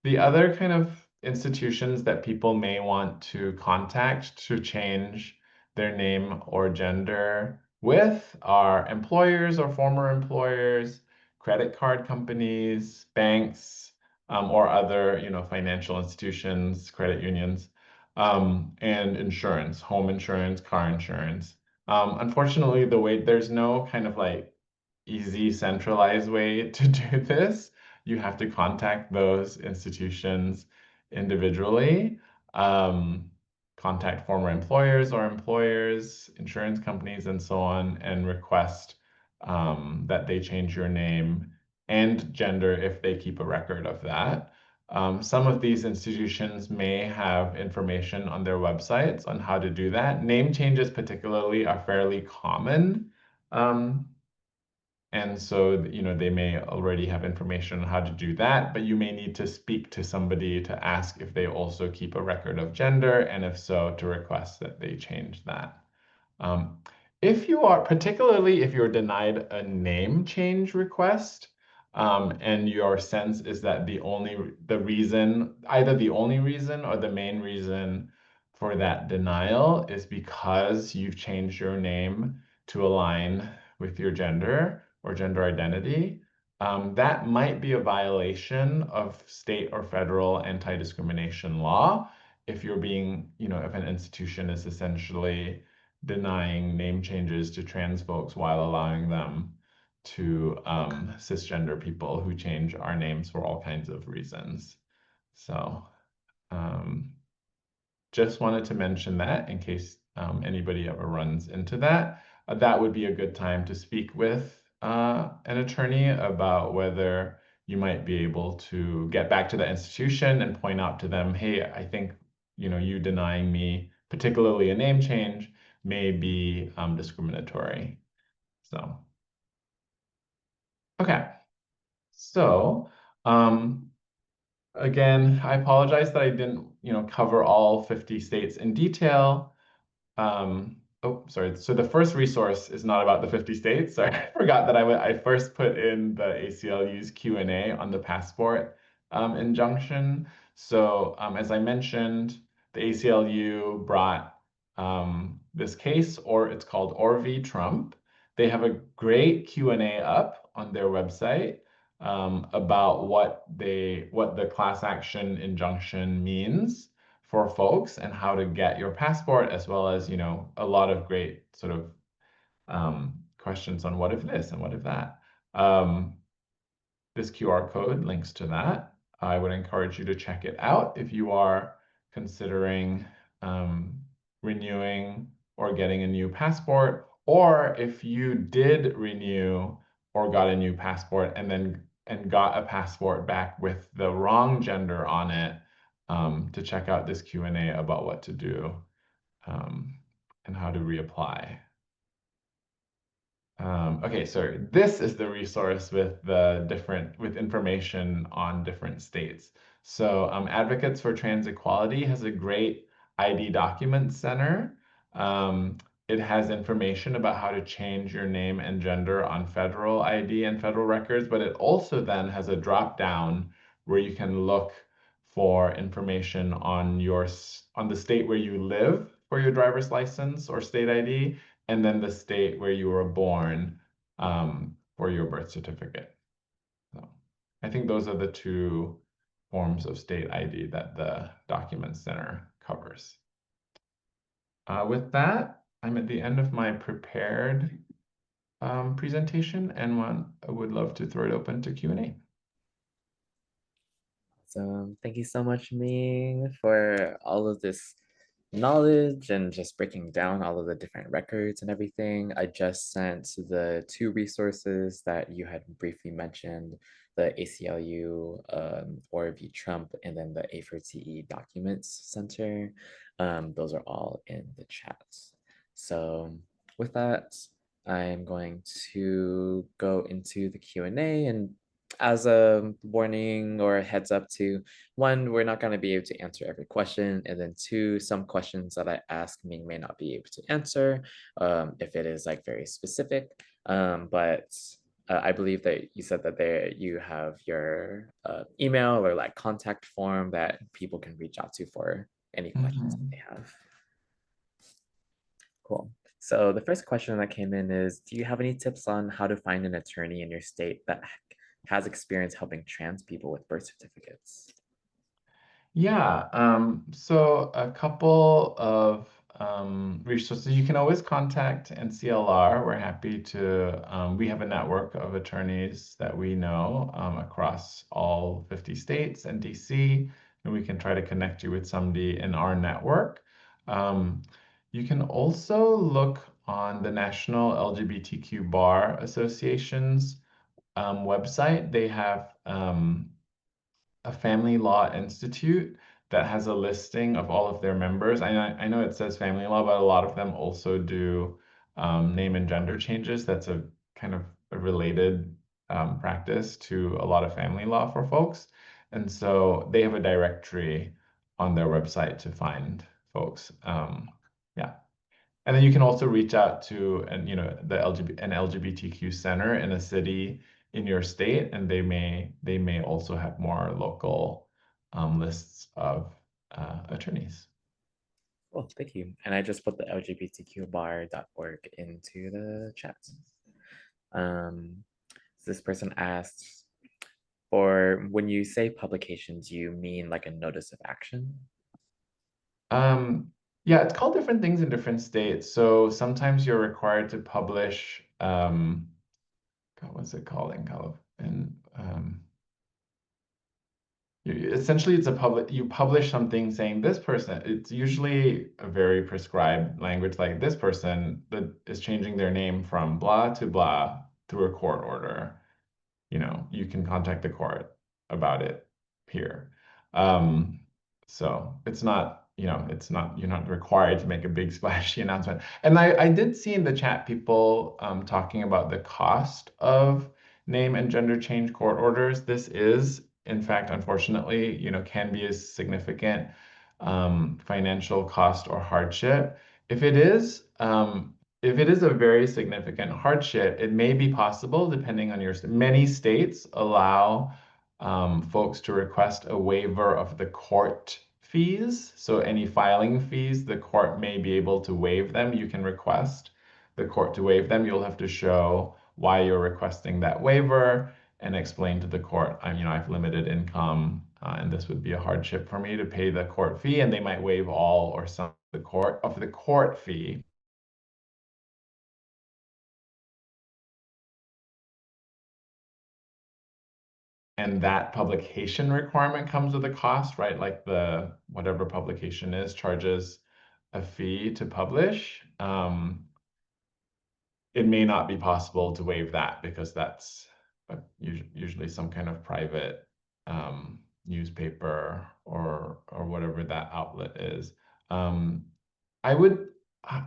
the other kind of institutions that people may want to contact to change their name or gender with are employers or former employers, credit card companies, banks, or other, financial institutions, credit unions, and insurance, home insurance, car insurance. Unfortunately, there's no kind of like easy centralized way to do this. You have to contact those institutions individually, um, contact former employers or employers, insurance companies, and so on, and request that they change your name and gender if they keep a record of that. Some of these institutions may have information on their websites on how to do that. Name changes, particularly, are fairly common. Um, and so, they may already have information on how to do that, but you may need to speak to somebody to ask if they also keep a record of gender, and if so, to request that they change that. Um, if you are, particularly if you're denied a name change request, and your sense is that the reason, either the only reason or the main reason for that denial is because you've changed your name to align with your gender or gender identity, that might be a violation of state or federal anti-discrimination law if you're being, if an institution is essentially denying name changes to trans folks while allowing them to cisgender people who change our names for all kinds of reasons. So um, just wanted to mention that in case anybody ever runs into that. That would be a good time to speak with an attorney about whether you might be able to get back to the institution and point out to them, hey, I think you denying me, particularly a name change, may be discriminatory. So, okay. So, again, I apologize that I didn't, cover all 50 states in detail. Oh, sorry. So the first resource is not about the 50 states. Sorry, I forgot that I first put in the ACLU's Q&A on the passport injunction. So as I mentioned, the ACLU brought this case, or it's called Or v. Trump. They have a great Q&A up on their website about what the class action injunction means for folks and how to get your passport, as well as, a lot of great sort of questions on what if this and what if that. This QR code links to that. I would encourage you to check it out if you are considering renewing or getting a new passport, or if you did renew or got a new passport and got a passport back with the wrong gender on it, to check out this Q&A about what to do and how to reapply. Okay, so this is the resource with with information on different states. So Advocates for Trans Equality has a great ID document center. It has information about how to change your name and gender on federal ID and federal records, but it also then has a drop down where you can look for information on the state where you live for your driver's license or state ID, and then the state where you were born for your birth certificate. So I think those are the two forms of state ID that the Document Center covers. With that, I'm at the end of my prepared presentation, and I would love to throw it open to Q&A. So thank you so much, Ming, for all of this knowledge and just breaking down all of the different records and everything. I just sent the two resources that you had briefly mentioned, the ACLU or v. Trump, and then the A4TE Documents Center. Those are all in the chat. So with that, I'm going to go into the Q&A, and as a warning or a heads up to one, we're not going to be able to answer every question, and then two, some questions that I ask Ming may not be able to answer if it is like very specific, but I believe that you said that there you have your email or like contact form that people can reach out to for any questions that Mhm. they have. Cool. So the first question that came in is, do you have any tips on how to find an attorney in your state that has experience helping trans people with birth certificates? Yeah, so a couple of resources. You can always contact NCLR. We're happy to, we have a network of attorneys that we know across all 50 states and DC, and we can try to connect you with somebody in our network. Um, you can also look on the National LGBTQ Bar Association's website. They have a family law institute that has a listing of all of their members. I know it says family law, but a lot of them also do name and gender changes. That's a kind of a related practice to a lot of family law for folks. And so they have a directory on their website to find folks. Yeah. And then you can also reach out to an LGBTQ center in a city in your state, and they may also have more local lists of attorneys. Well, thank you. And I just put the lgbtqbar.org into the chat. This person asked, for when you say publications, you mean like a notice of action? Um, yeah, it's called different things in different states. So sometimes you're required to publish. God, what's it called in California? Essentially, it's a public, you publish something saying this person, it's usually a very prescribed language, like this person that is changing their name from blah to blah through a court order. You can contact the court about it here. Um, so you're not required to make a big splashy announcement. And I did see in the chat people talking about the cost of name and gender change court orders. This is, in fact, unfortunately, can be a significant financial cost or hardship. If it is, if it is a very significant hardship, it may be possible, depending on many states allow folks to request a waiver of the court fees. So any filing fees, the court may be able to waive them. You can request the court to waive them. You'll have to show why you're requesting that waiver and explain to the court, I've limited income, and this would be a hardship for me to pay the court fee, and they might waive all or some of the court fee. And that publication requirement comes with a cost, right? Like whatever publication is charges a fee to publish. It may not be possible to waive that because that's usually some kind of private newspaper or whatever that outlet is. Um, I would,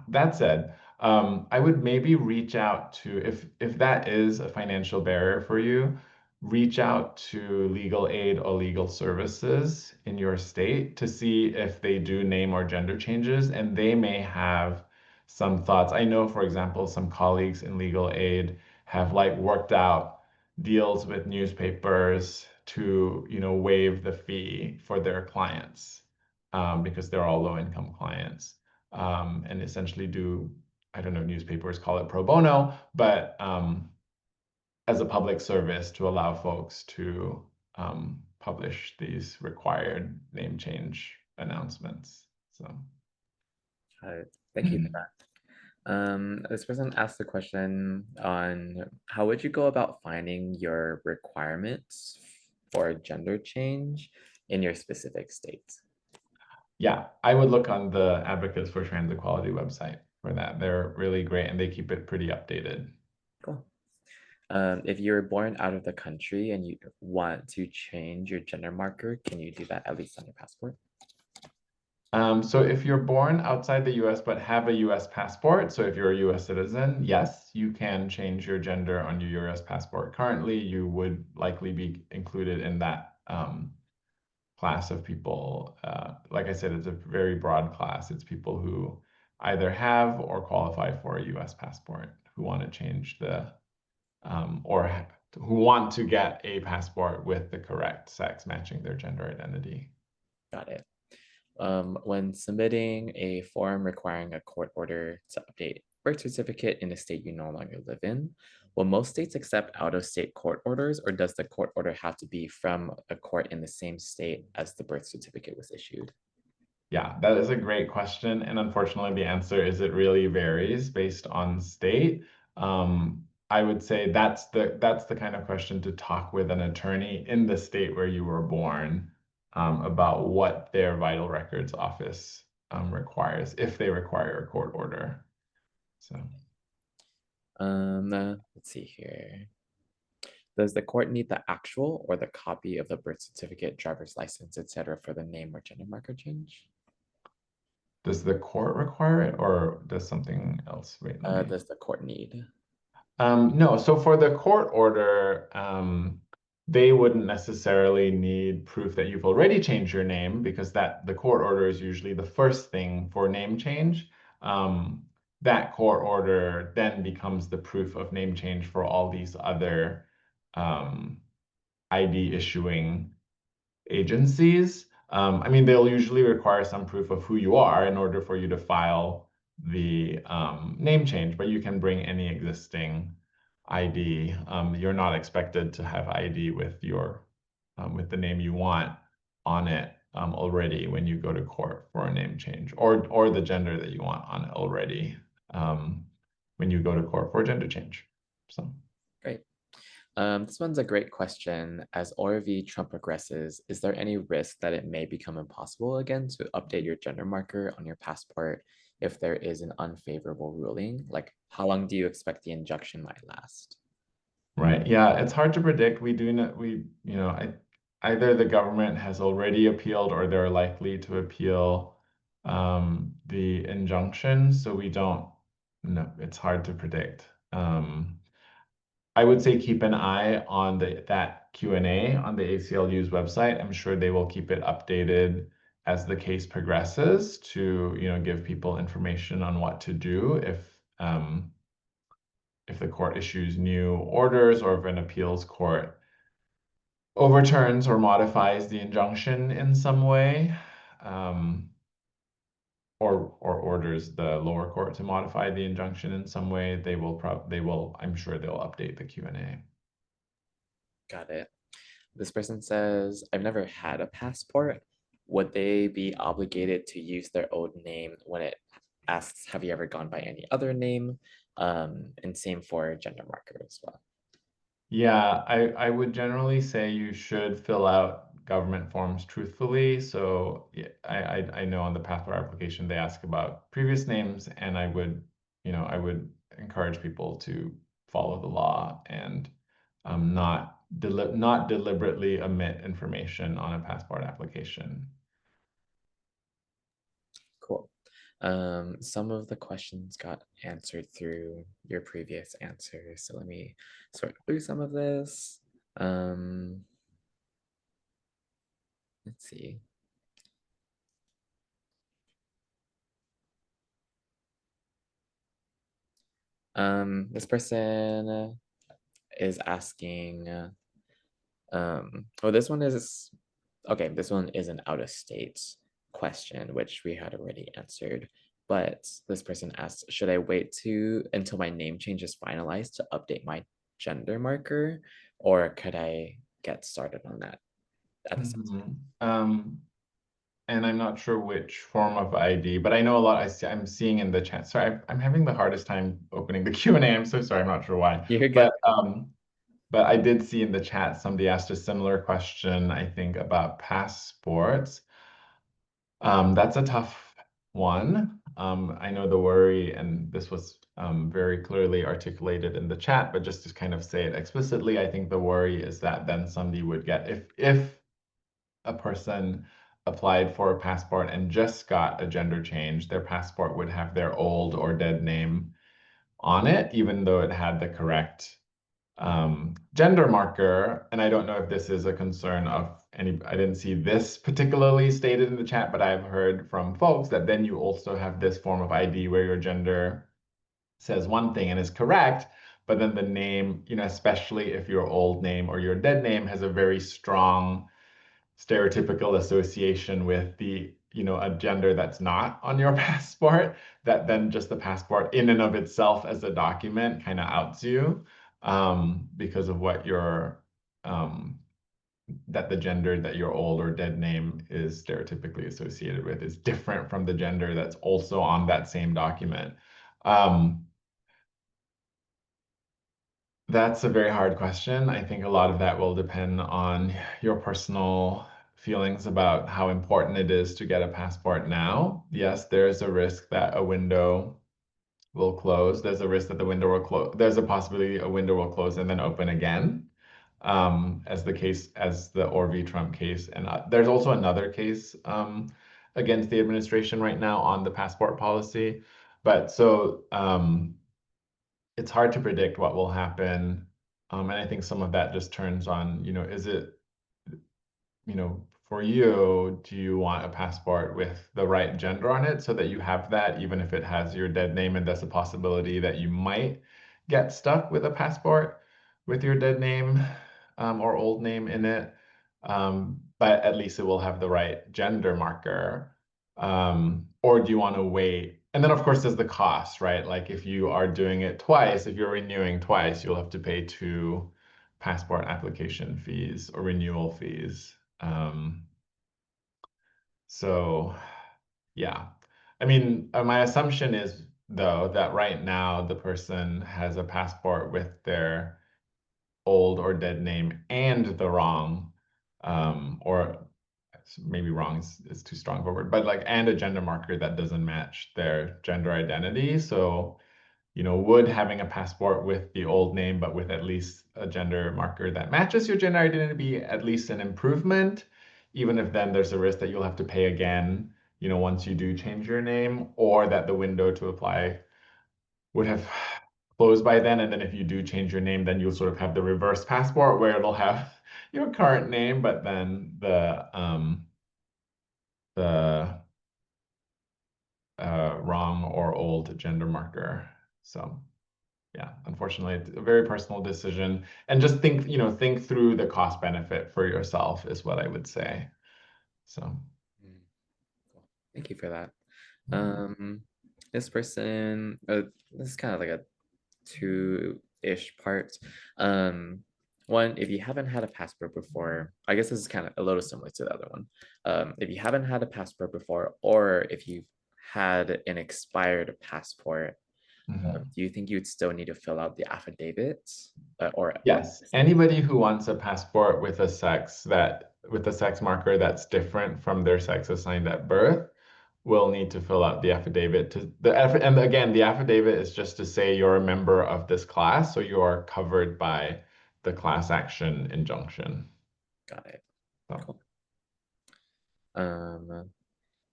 that said, I would maybe reach out to, if that is a financial barrier for you, reach out to legal aid or legal services in your state to see if they do name or gender changes, and they may have some thoughts. I know, for example, some colleagues in legal aid have like worked out deals with newspapers to, waive the fee for their clients because they're all low-income clients and essentially do, I don't know, newspapers call it pro bono, but as a public service to allow folks to publish these required name change announcements. So. Thank you for that. This person asked the question on how would you go about finding your requirements for gender change in your specific state? Yeah, I would look on the Advocates for Trans Equality website for that. They're really great and they keep it pretty updated. Cool. If you were born out of the country and you want to change your gender marker, can you do that at least on your passport? So if you're born outside the US but have a US passport, so if you're a US citizen, yes, you can change your gender on your US passport. Currently, you would likely be included in that class of people. Like I said, it's a very broad class. It's people who either have or qualify for a US passport who want to change the or who want to get a passport with the correct sex matching their gender identity. Got it. When submitting a form requiring a court order to update birth certificate in a state you no longer live in, will most states accept out-of-state court orders, or does the court order have to be from a court in the same state as the birth certificate was issued? Yeah, that is a great question. And unfortunately, the answer is it really varies based on state. I would say that's the kind of question to talk with an attorney in the state where you were born, about what their vital records office requires, if they require a court order. So Let's see here. Does the court need the actual or the copy of the birth certificate, driver's license, etc., for the name or gender marker change? does the court require it, or does something else? Wait, let me. Does the court need? No, so for the court order, they wouldn't necessarily need proof that you've already changed your name, because that the court order is usually the first thing for name change. That court order then becomes the proof of name change for all these other ID issuing agencies. I mean, they'll usually require some proof of who you are in order for you to file the name change, but you can bring any existing ID. You're not expected to have ID with your with the name you want on it already when you go to court for a name change, or the gender that you want on it already when you go to court for a gender change. So. Great. This one's a great question. As ORV Trump progresses, is there any risk that it may become impossible again to update your gender marker on your passport if there is an unfavorable ruling? Like, how long do you expect the injunction might last? Right. Yeah, it's hard to predict. We do not, either the government has already appealed or they're likely to appeal the injunction. So we don't know. It's hard to predict. I would say keep an eye on that Q&A on the ACLU's website. I'm sure they will keep it updated as the case progresses to, give people information on what to do if the court issues new orders, or if an appeals court overturns or modifies the injunction in some way, or orders the lower court to modify the injunction in some way, I'm sure they'll update the Q&A. Got it. This person says, I've never had a passport. Would they be obligated to use their old name when it asks, have you ever gone by any other name? And same for gender marker as well. Yeah, I would generally say you should fill out government forms truthfully. So yeah, I know on the passport application they ask about previous names, and I would encourage people to follow the law and not deliberately omit information on a passport application. Cool. Some of the questions got answered through your previous answers. So let me sort through some of this. Let's see. This person is asking, oh, this one is, okay, this one is an out of state question, which we had already answered. But this person asks, should I wait until my name change is finalized to update my gender marker, or could I get started on that at the same time? And I'm not sure which form of ID, but I know a lot. I'm seeing in the chat. Sorry, I'm having the hardest time opening the Q&A. I'm so sorry. I'm not sure why. You're good. But I did see in the chat somebody asked a similar question, I think, about passports. That's a tough one. I know the worry, and this was very clearly articulated in the chat, but just to kind of say it explicitly, I think the worry is that then somebody would get, if a person applied for a passport and just got a gender change, their passport would have their old or dead name on it, even though it had the correct gender marker. And I don't know if this is a concern of any, I didn't see this particularly stated in the chat, but I've heard from folks that then you also have this form of ID where your gender says one thing and is correct, but then the name, especially if your old name or your dead name has a very strong stereotypical association with a gender that's not on your passport, that then just the passport in and of itself as a document kind of outs you, because of what um, that the gender that your old or dead name is stereotypically associated with is different from the gender that's also on that same document. Um, That's a very hard question. I think a lot of that will depend on your personal feelings about how important it is to get a passport now. Yes, there is a risk that a window will close. There's a risk that the window will close. There's a possibility a window will close and then open again, as the Orvie Trump case. And there's also another case against the administration right now on the passport policy. But so it's hard to predict what will happen. And I think some of that just turns on, is it, for you, do you want a passport with the right gender on it so that you have that, even if it has your dead name, and there's a possibility that you might get stuck with a passport with your dead name or old name in it. But at least it will have the right gender marker. Or do you want to wait? And then, of course, there's the cost, right? Like if you are doing it twice, if you're renewing twice, you'll have to pay two passport application fees or renewal fees. Um, so, yeah. I mean, my assumption is, though, that right now the person has a passport with their old or dead name and the wrong, or maybe wrong is too strong of a word, but like, and a gender marker that doesn't match their gender identity. So, would having a passport with the old name, but with at least a gender marker that matches your gender identity be at least an improvement, even if then there's a risk that you'll have to pay again, once you do change your name, or that the window to apply would have closed by then. And then if you do change your name, then you'll sort of have the reverse passport where it'll have your current name, but then the wrong or old gender marker. So yeah, unfortunately, it's a very personal decision. And just think through the cost benefit for yourself is what I would say. So Mm, cool. Thank you for that. Um, this person, this is kind of like a two-ish part. Um, One, if you haven't had a passport before, I guess this is kind of a little similar to the other one. If you haven't had a passport before, or if you've had an expired passport, mhm. do you think you'd still need to fill out the affidavit, or Yes, anybody who wants a passport with a sex marker that's different from their sex assigned at birth will need to fill out the affidavit and again, the affidavit is just to say you're a member of this class, so you are covered by the class action injunction. got it? So Cool. Um,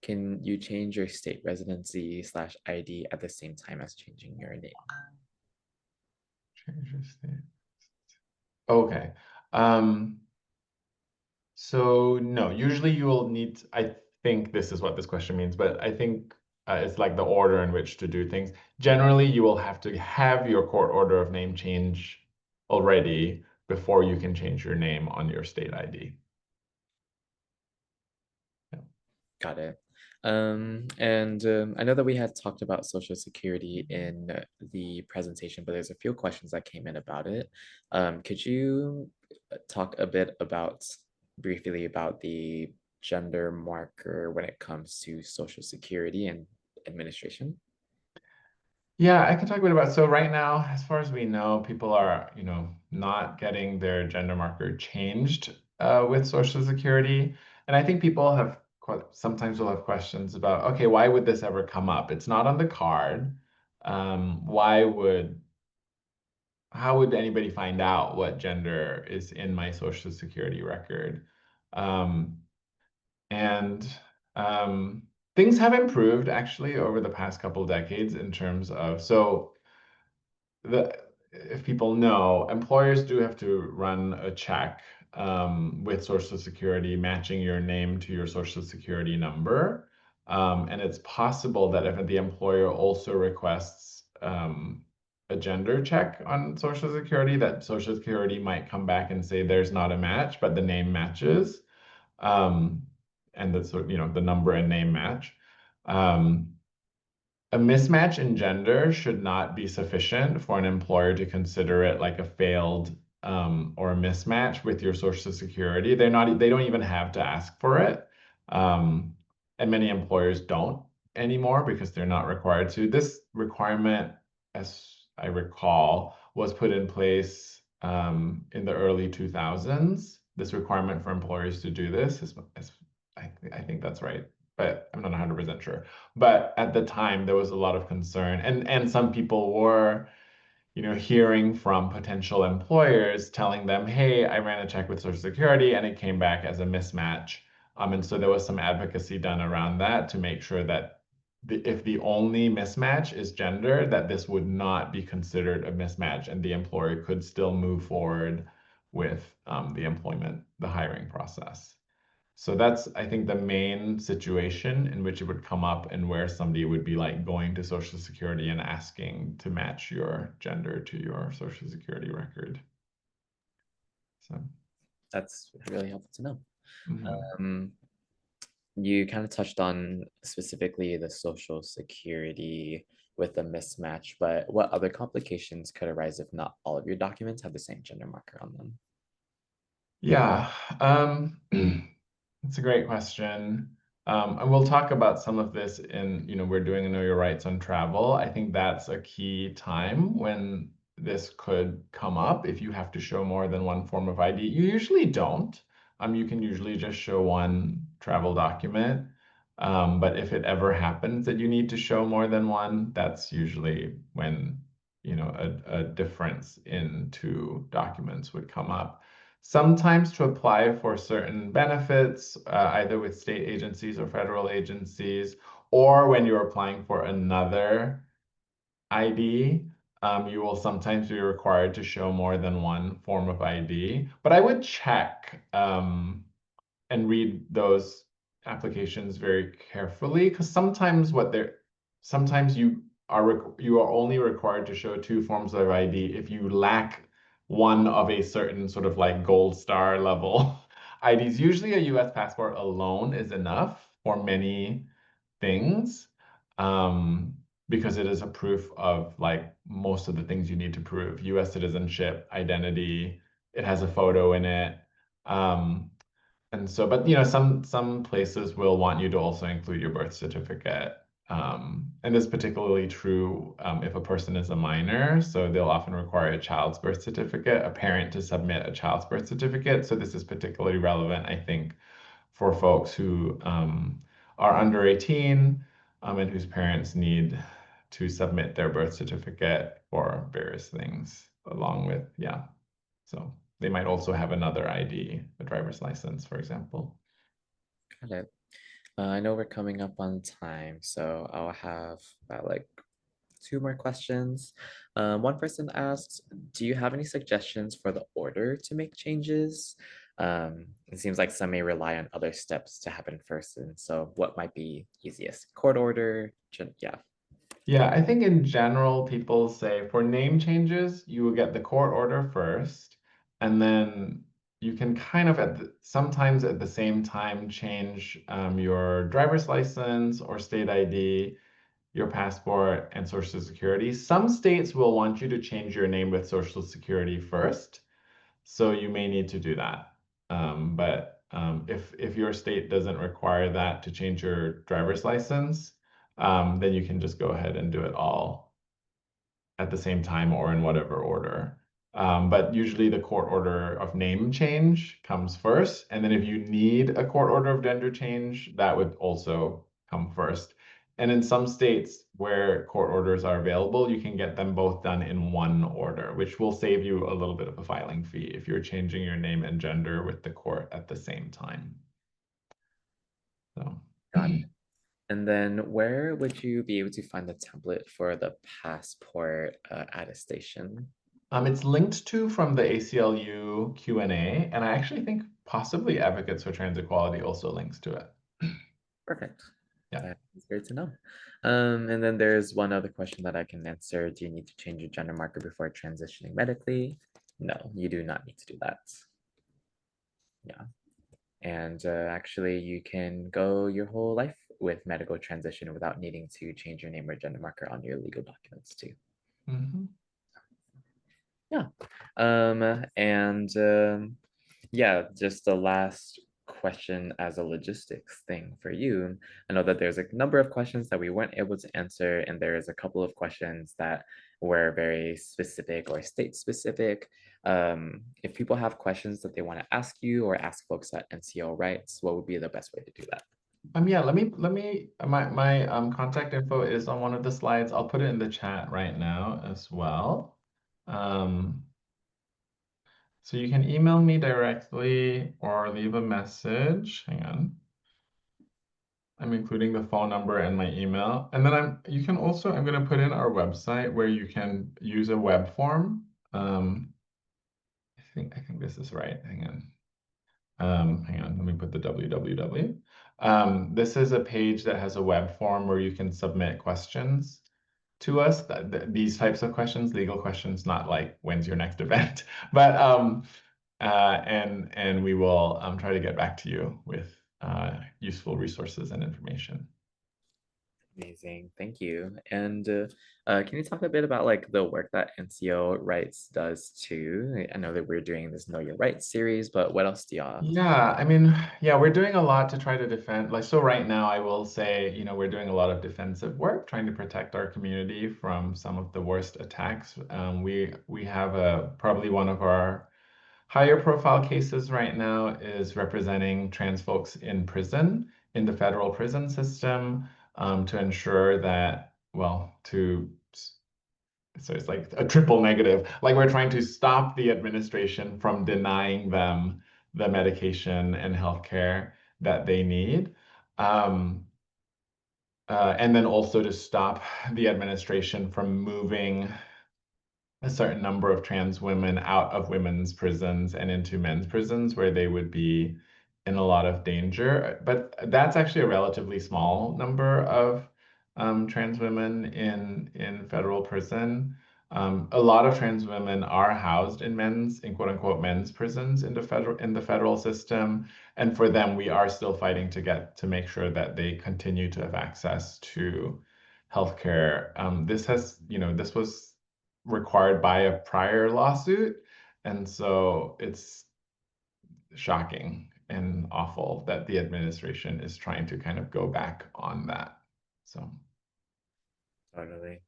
can you change your state residency slash ID at the same time as changing your name? change your state. Okay. Um, So no, usually you will need, I think this is what this question means, but I think it's like the order in which to do things. Generally, you will have to have your court order of name change already before you can change your name on your state ID. Yeah. Got it. And I know that we had talked about Social Security in the presentation, but there's a few questions that came in about it. Could you talk a bit about briefly about the gender marker when it comes to Social Security and administration? Yeah, I can talk a bit about, so right now, as far as we know, people are, not getting their gender marker changed with Social Security. And I think people have sometimes will have questions about, okay, why would this ever come up? It's not on the card. Why would How would anybody find out what gender is in my Social Security record? Um, and things have improved actually over the past couple of decades in terms of, so the if people know, employers do have to run a check with Social Security, matching your name to your Social Security number. And it's possible that if the employer also requests a gender check on Social Security, that Social Security might come back and say there's not a match, but the name matches. Um, and the sort, the number and name match. Um, a mismatch in gender should not be sufficient for an employer to consider it like a failed or a mismatch with your Social Security. They don't even have to ask for it. Um, and many employers don't anymore because they're not required to. This requirement, as I recall, was put in place in the early 2000s. This requirement for employers to do this I think that's right, but I'm not 100% sure. But at the time, there was a lot of concern, and some people were, hearing from potential employers telling them, "Hey, I ran a check with Social Security, and it came back as a mismatch." And so there was some advocacy done around that to make sure that if the only mismatch is gender, that this would not be considered a mismatch, and the employer could still move forward with the hiring process. So that's, I think, the main situation in which it would come up and where somebody would be like going to Social Security and asking to match your gender to your Social Security record. So, That's really helpful to know. mhm. Um, you kind of touched on specifically the social security with the mismatch, but what other complications could arise if not all of your documents have the same gender marker on them? Yeah, that's a great question. And we'll talk about some of this we're doing a Know Your Rights on Travel. I think that's a key time when this could come up if you have to show more than one form of ID. You usually don't. You can usually just show one travel document. But if it ever happens that you need to show more than one, that's usually when, a difference in two documents would come up. Sometimes to apply for certain benefits, either with state agencies or federal agencies, or when you're applying for another ID, you will sometimes be required to show more than one form of ID. But I would check and read those applications very carefully because sometimes you are only required to show two forms of ID if you lack one of a certain sort of like gold star level IDs. Usually a US passport alone is enough for many things, um, because it is a proof of like most of the things you need to prove: US citizenship, identity, it has a photo in it. Um, and so, but some places will want you to also include your birth certificate. And it's particularly true if a person is a minor. So they'll often require a child's birth certificate, a parent to submit a child's birth certificate. So this is particularly relevant, I think, for folks who are under 18 and whose parents need to submit their birth certificate for various things, along with, yeah. So they might also have another ID, a driver's license, for example. Got it. I know we're coming up on time, so I'll have about like two more questions. One person asks, do you have any suggestions for the order to make changes? It seems like some may rely on other steps to happen first, and so what might be easiest? Court order? Yeah. Yeah, I think in general, people say for name changes, you will get the court order first, and then you can kind of sometimes at the same time change your driver's license or state ID, your passport, and Social Security. Some states will want you to change your name with Social Security first, so you may need to do that. But if your state doesn't require that to change your driver's license, then you can just go ahead and do it all at the same time or in whatever order. But usually the court order of name change comes first. And then if you need a court order of gender change, that would also come first. And in some states where court orders are available, you can get them both done in one order, which will save you a little bit of a filing fee if you're changing your name and gender with the court at the same time. So. Got it. And then where would you be able to find the template for the passport attestation? It's linked to from the ACLU Q&A, and I actually think possibly Advocates for Trans Equality also links to it. Perfect. Yeah. That's great to know. And then there's one other question that I can answer. Do you need to change your gender marker before transitioning medically? No, you do not need to do that. Yeah. And actually, you can go your whole life with medical transition without needing to change your name or gender marker on your legal documents too. Mhm. Yeah. And yeah, just the last question as a logistics thing for you. I know that there's a number of questions that we weren't able to answer, and there's a couple of questions that were very specific or state specific. If people have questions that they want to ask you or ask folks at NCO Rights, what would be the best way to do that? Yeah, let me my contact info is on one of the slides. I'll put it in the chat right now as well. Um, so you can email me directly or leave a message. Hang on. I'm including the phone number and my email. And then you can also, I'm going to put in our website where you can use a web form. I think this is right. Hang on, let me put the www. This is a page that has a web form where you can submit questions to us. These types of questions, legal questions, not like when's your next event, but and we will try to get back to you with useful resources and information. Amazing, thank you. And can you talk a bit about like the work that NCO Rights does too? I know that we're doing this Know Your Rights series, but what else do y'all? Yeah, I mean, yeah, we're doing a lot to try to defend. Like, so right now, I will say, we're doing a lot of defensive work, trying to protect our community from some of the worst attacks. We have probably one of our higher profile cases right now is representing trans folks in prison, in the federal prison system, to ensure that, well, so it's like a triple negative. Like we're trying to stop the administration from denying them the medication and healthcare that they need. Um, and then also to stop the administration from moving a certain number of trans women out of women's prisons and into men's prisons where they would be in a lot of danger. But that's actually a relatively small number of trans women in federal prison. A lot of trans women are housed in quote unquote men's prisons in the federal system. And for them, we are still fighting to make sure that they continue to have access to healthcare. This was required by a prior lawsuit. And so it's shocking and awful that the administration is trying to kind of go back on that. So. Totally.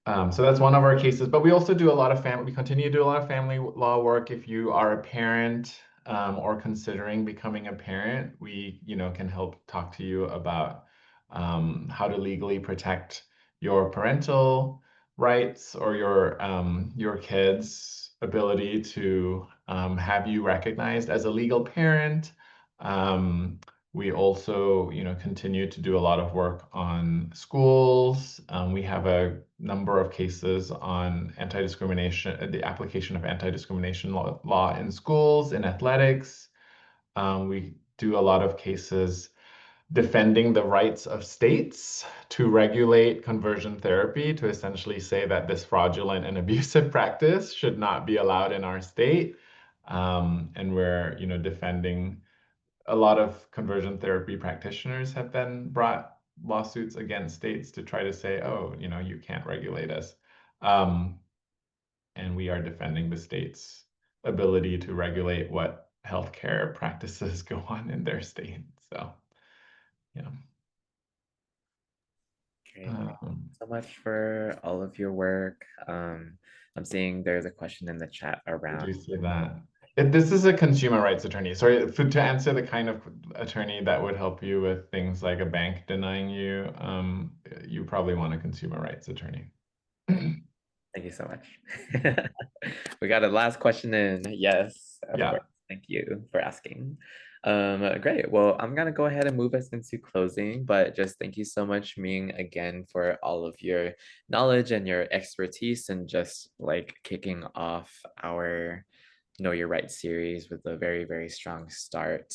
So that's one of our cases, but we also do a lot of we continue to do a lot of family law work. If you are a parent or considering becoming a parent, we, can help talk to you about how to legally protect your parental rights or your kids' ability to have you recognized as a legal parent. We also, continue to do a lot of work on schools. We have a number of cases on anti-discrimination, the application of anti-discrimination law in schools, in athletics. We do a lot of cases defending the rights of states to regulate conversion therapy, to essentially say that this fraudulent and abusive practice should not be allowed in our state. And we're, defending a lot of conversion therapy practitioners have then brought lawsuits against states to try to say, oh, you can't regulate us. And we are defending the state's ability to regulate what healthcare practices go on in their state. So, yeah. Great. Well, thank you Um, so much for all of your work. I'm seeing there's a question in the chat did around. you see that? This is a consumer rights attorney. Sorry, to answer the kind of attorney that would help you with things like a bank denying you, you probably want a consumer rights attorney. Thank you so much. We got a last question in. Yes, of course. Yeah. Thank you for asking. Great. Well, I'm gonna go ahead and move us into closing, but just thank you so much, Ming, again for all of your knowledge and your expertise and just like kicking off our Know Your Right series with a very, very strong start.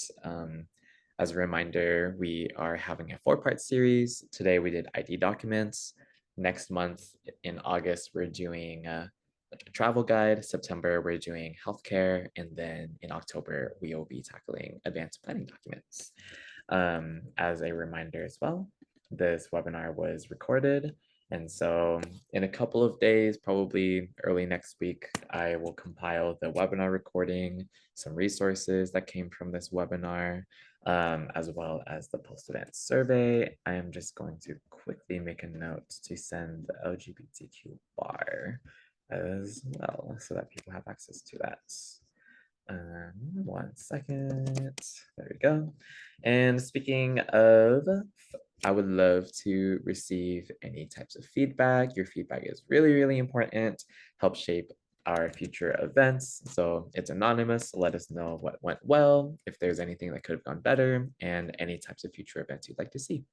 As a reminder, we are having a four-part series. Today we did ID documents. Next month in August, we're doing a travel guide. September, we're doing healthcare. And then in October, we will be tackling advanced planning documents. As a reminder as well, this webinar was recorded. And so in a couple of days, probably early next week, I will compile the webinar recording, some resources that came from this webinar, as well as the post-event survey. I am just going to quickly make a note to send the LGBTQ bar as well so that people have access to that. 1 second. There we go. And speaking of, I would love to receive any types of feedback. Your feedback is really, really important. Help shape our future events. So it's anonymous. Let us know what went well, if there's anything that could have gone better, and any types of future events you'd like to see.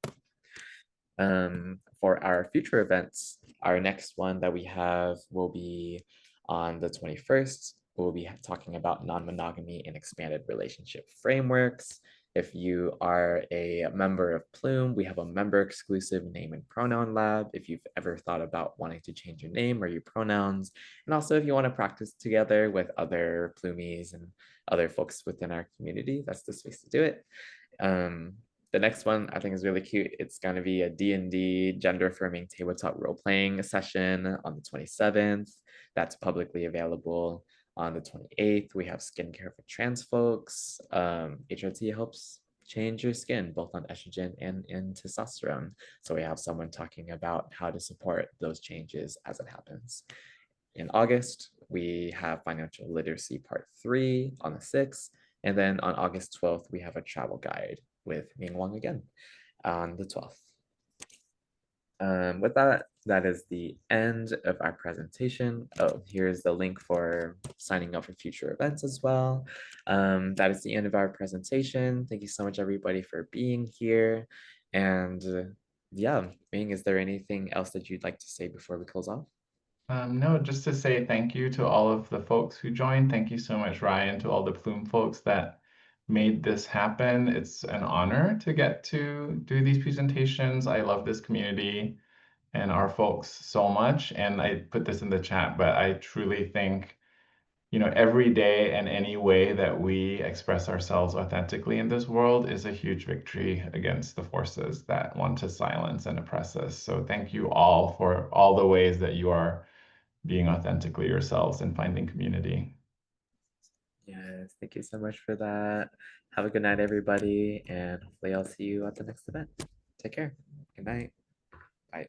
For our future events, our next one that we have will be on the 21st. We'll be talking about non-monogamy and expanded relationship frameworks. If you are a member of Plume, we have a member exclusive name and pronoun lab. If you've ever thought about wanting to change your name or your pronouns, and also if you want to practice together with other Plumies and other folks within our community, that's the space to do it. The next one I think is really cute. It's going to be a D&D gender-affirming tabletop role-playing session on the 27th. That's publicly available. On the 28th, we have skincare for trans folks. HRT helps change your skin, both on estrogen and in testosterone. So we have someone talking about how to support those changes as it happens. In August, we have financial literacy part 3 on the 6th. And then on August 12th, we have a travel guide with Ming Wang again on the 12th. With that, that is the end of our presentation. Oh, here's the link for signing up for future events as well. That is the end of our presentation. Thank you so much, everybody, for being here. And yeah, Ming, is there anything else that you'd like to say before we close off? No, just to say thank you to all of the folks who joined. Thank you so much, Ryan, to all the Plume folks that made this happen. It's an honor to get to do these presentations. I love this community and our folks so much. And I put this in the chat, but I truly think, every day and any way that we express ourselves authentically in this world is a huge victory against the forces that want to silence and oppress us. So thank you all for all the ways that you are being authentically yourselves and finding community. Yes, thank you so much for that. Have a good night, everybody, and hopefully I'll see you at the next event. Take care. Good night. Bye.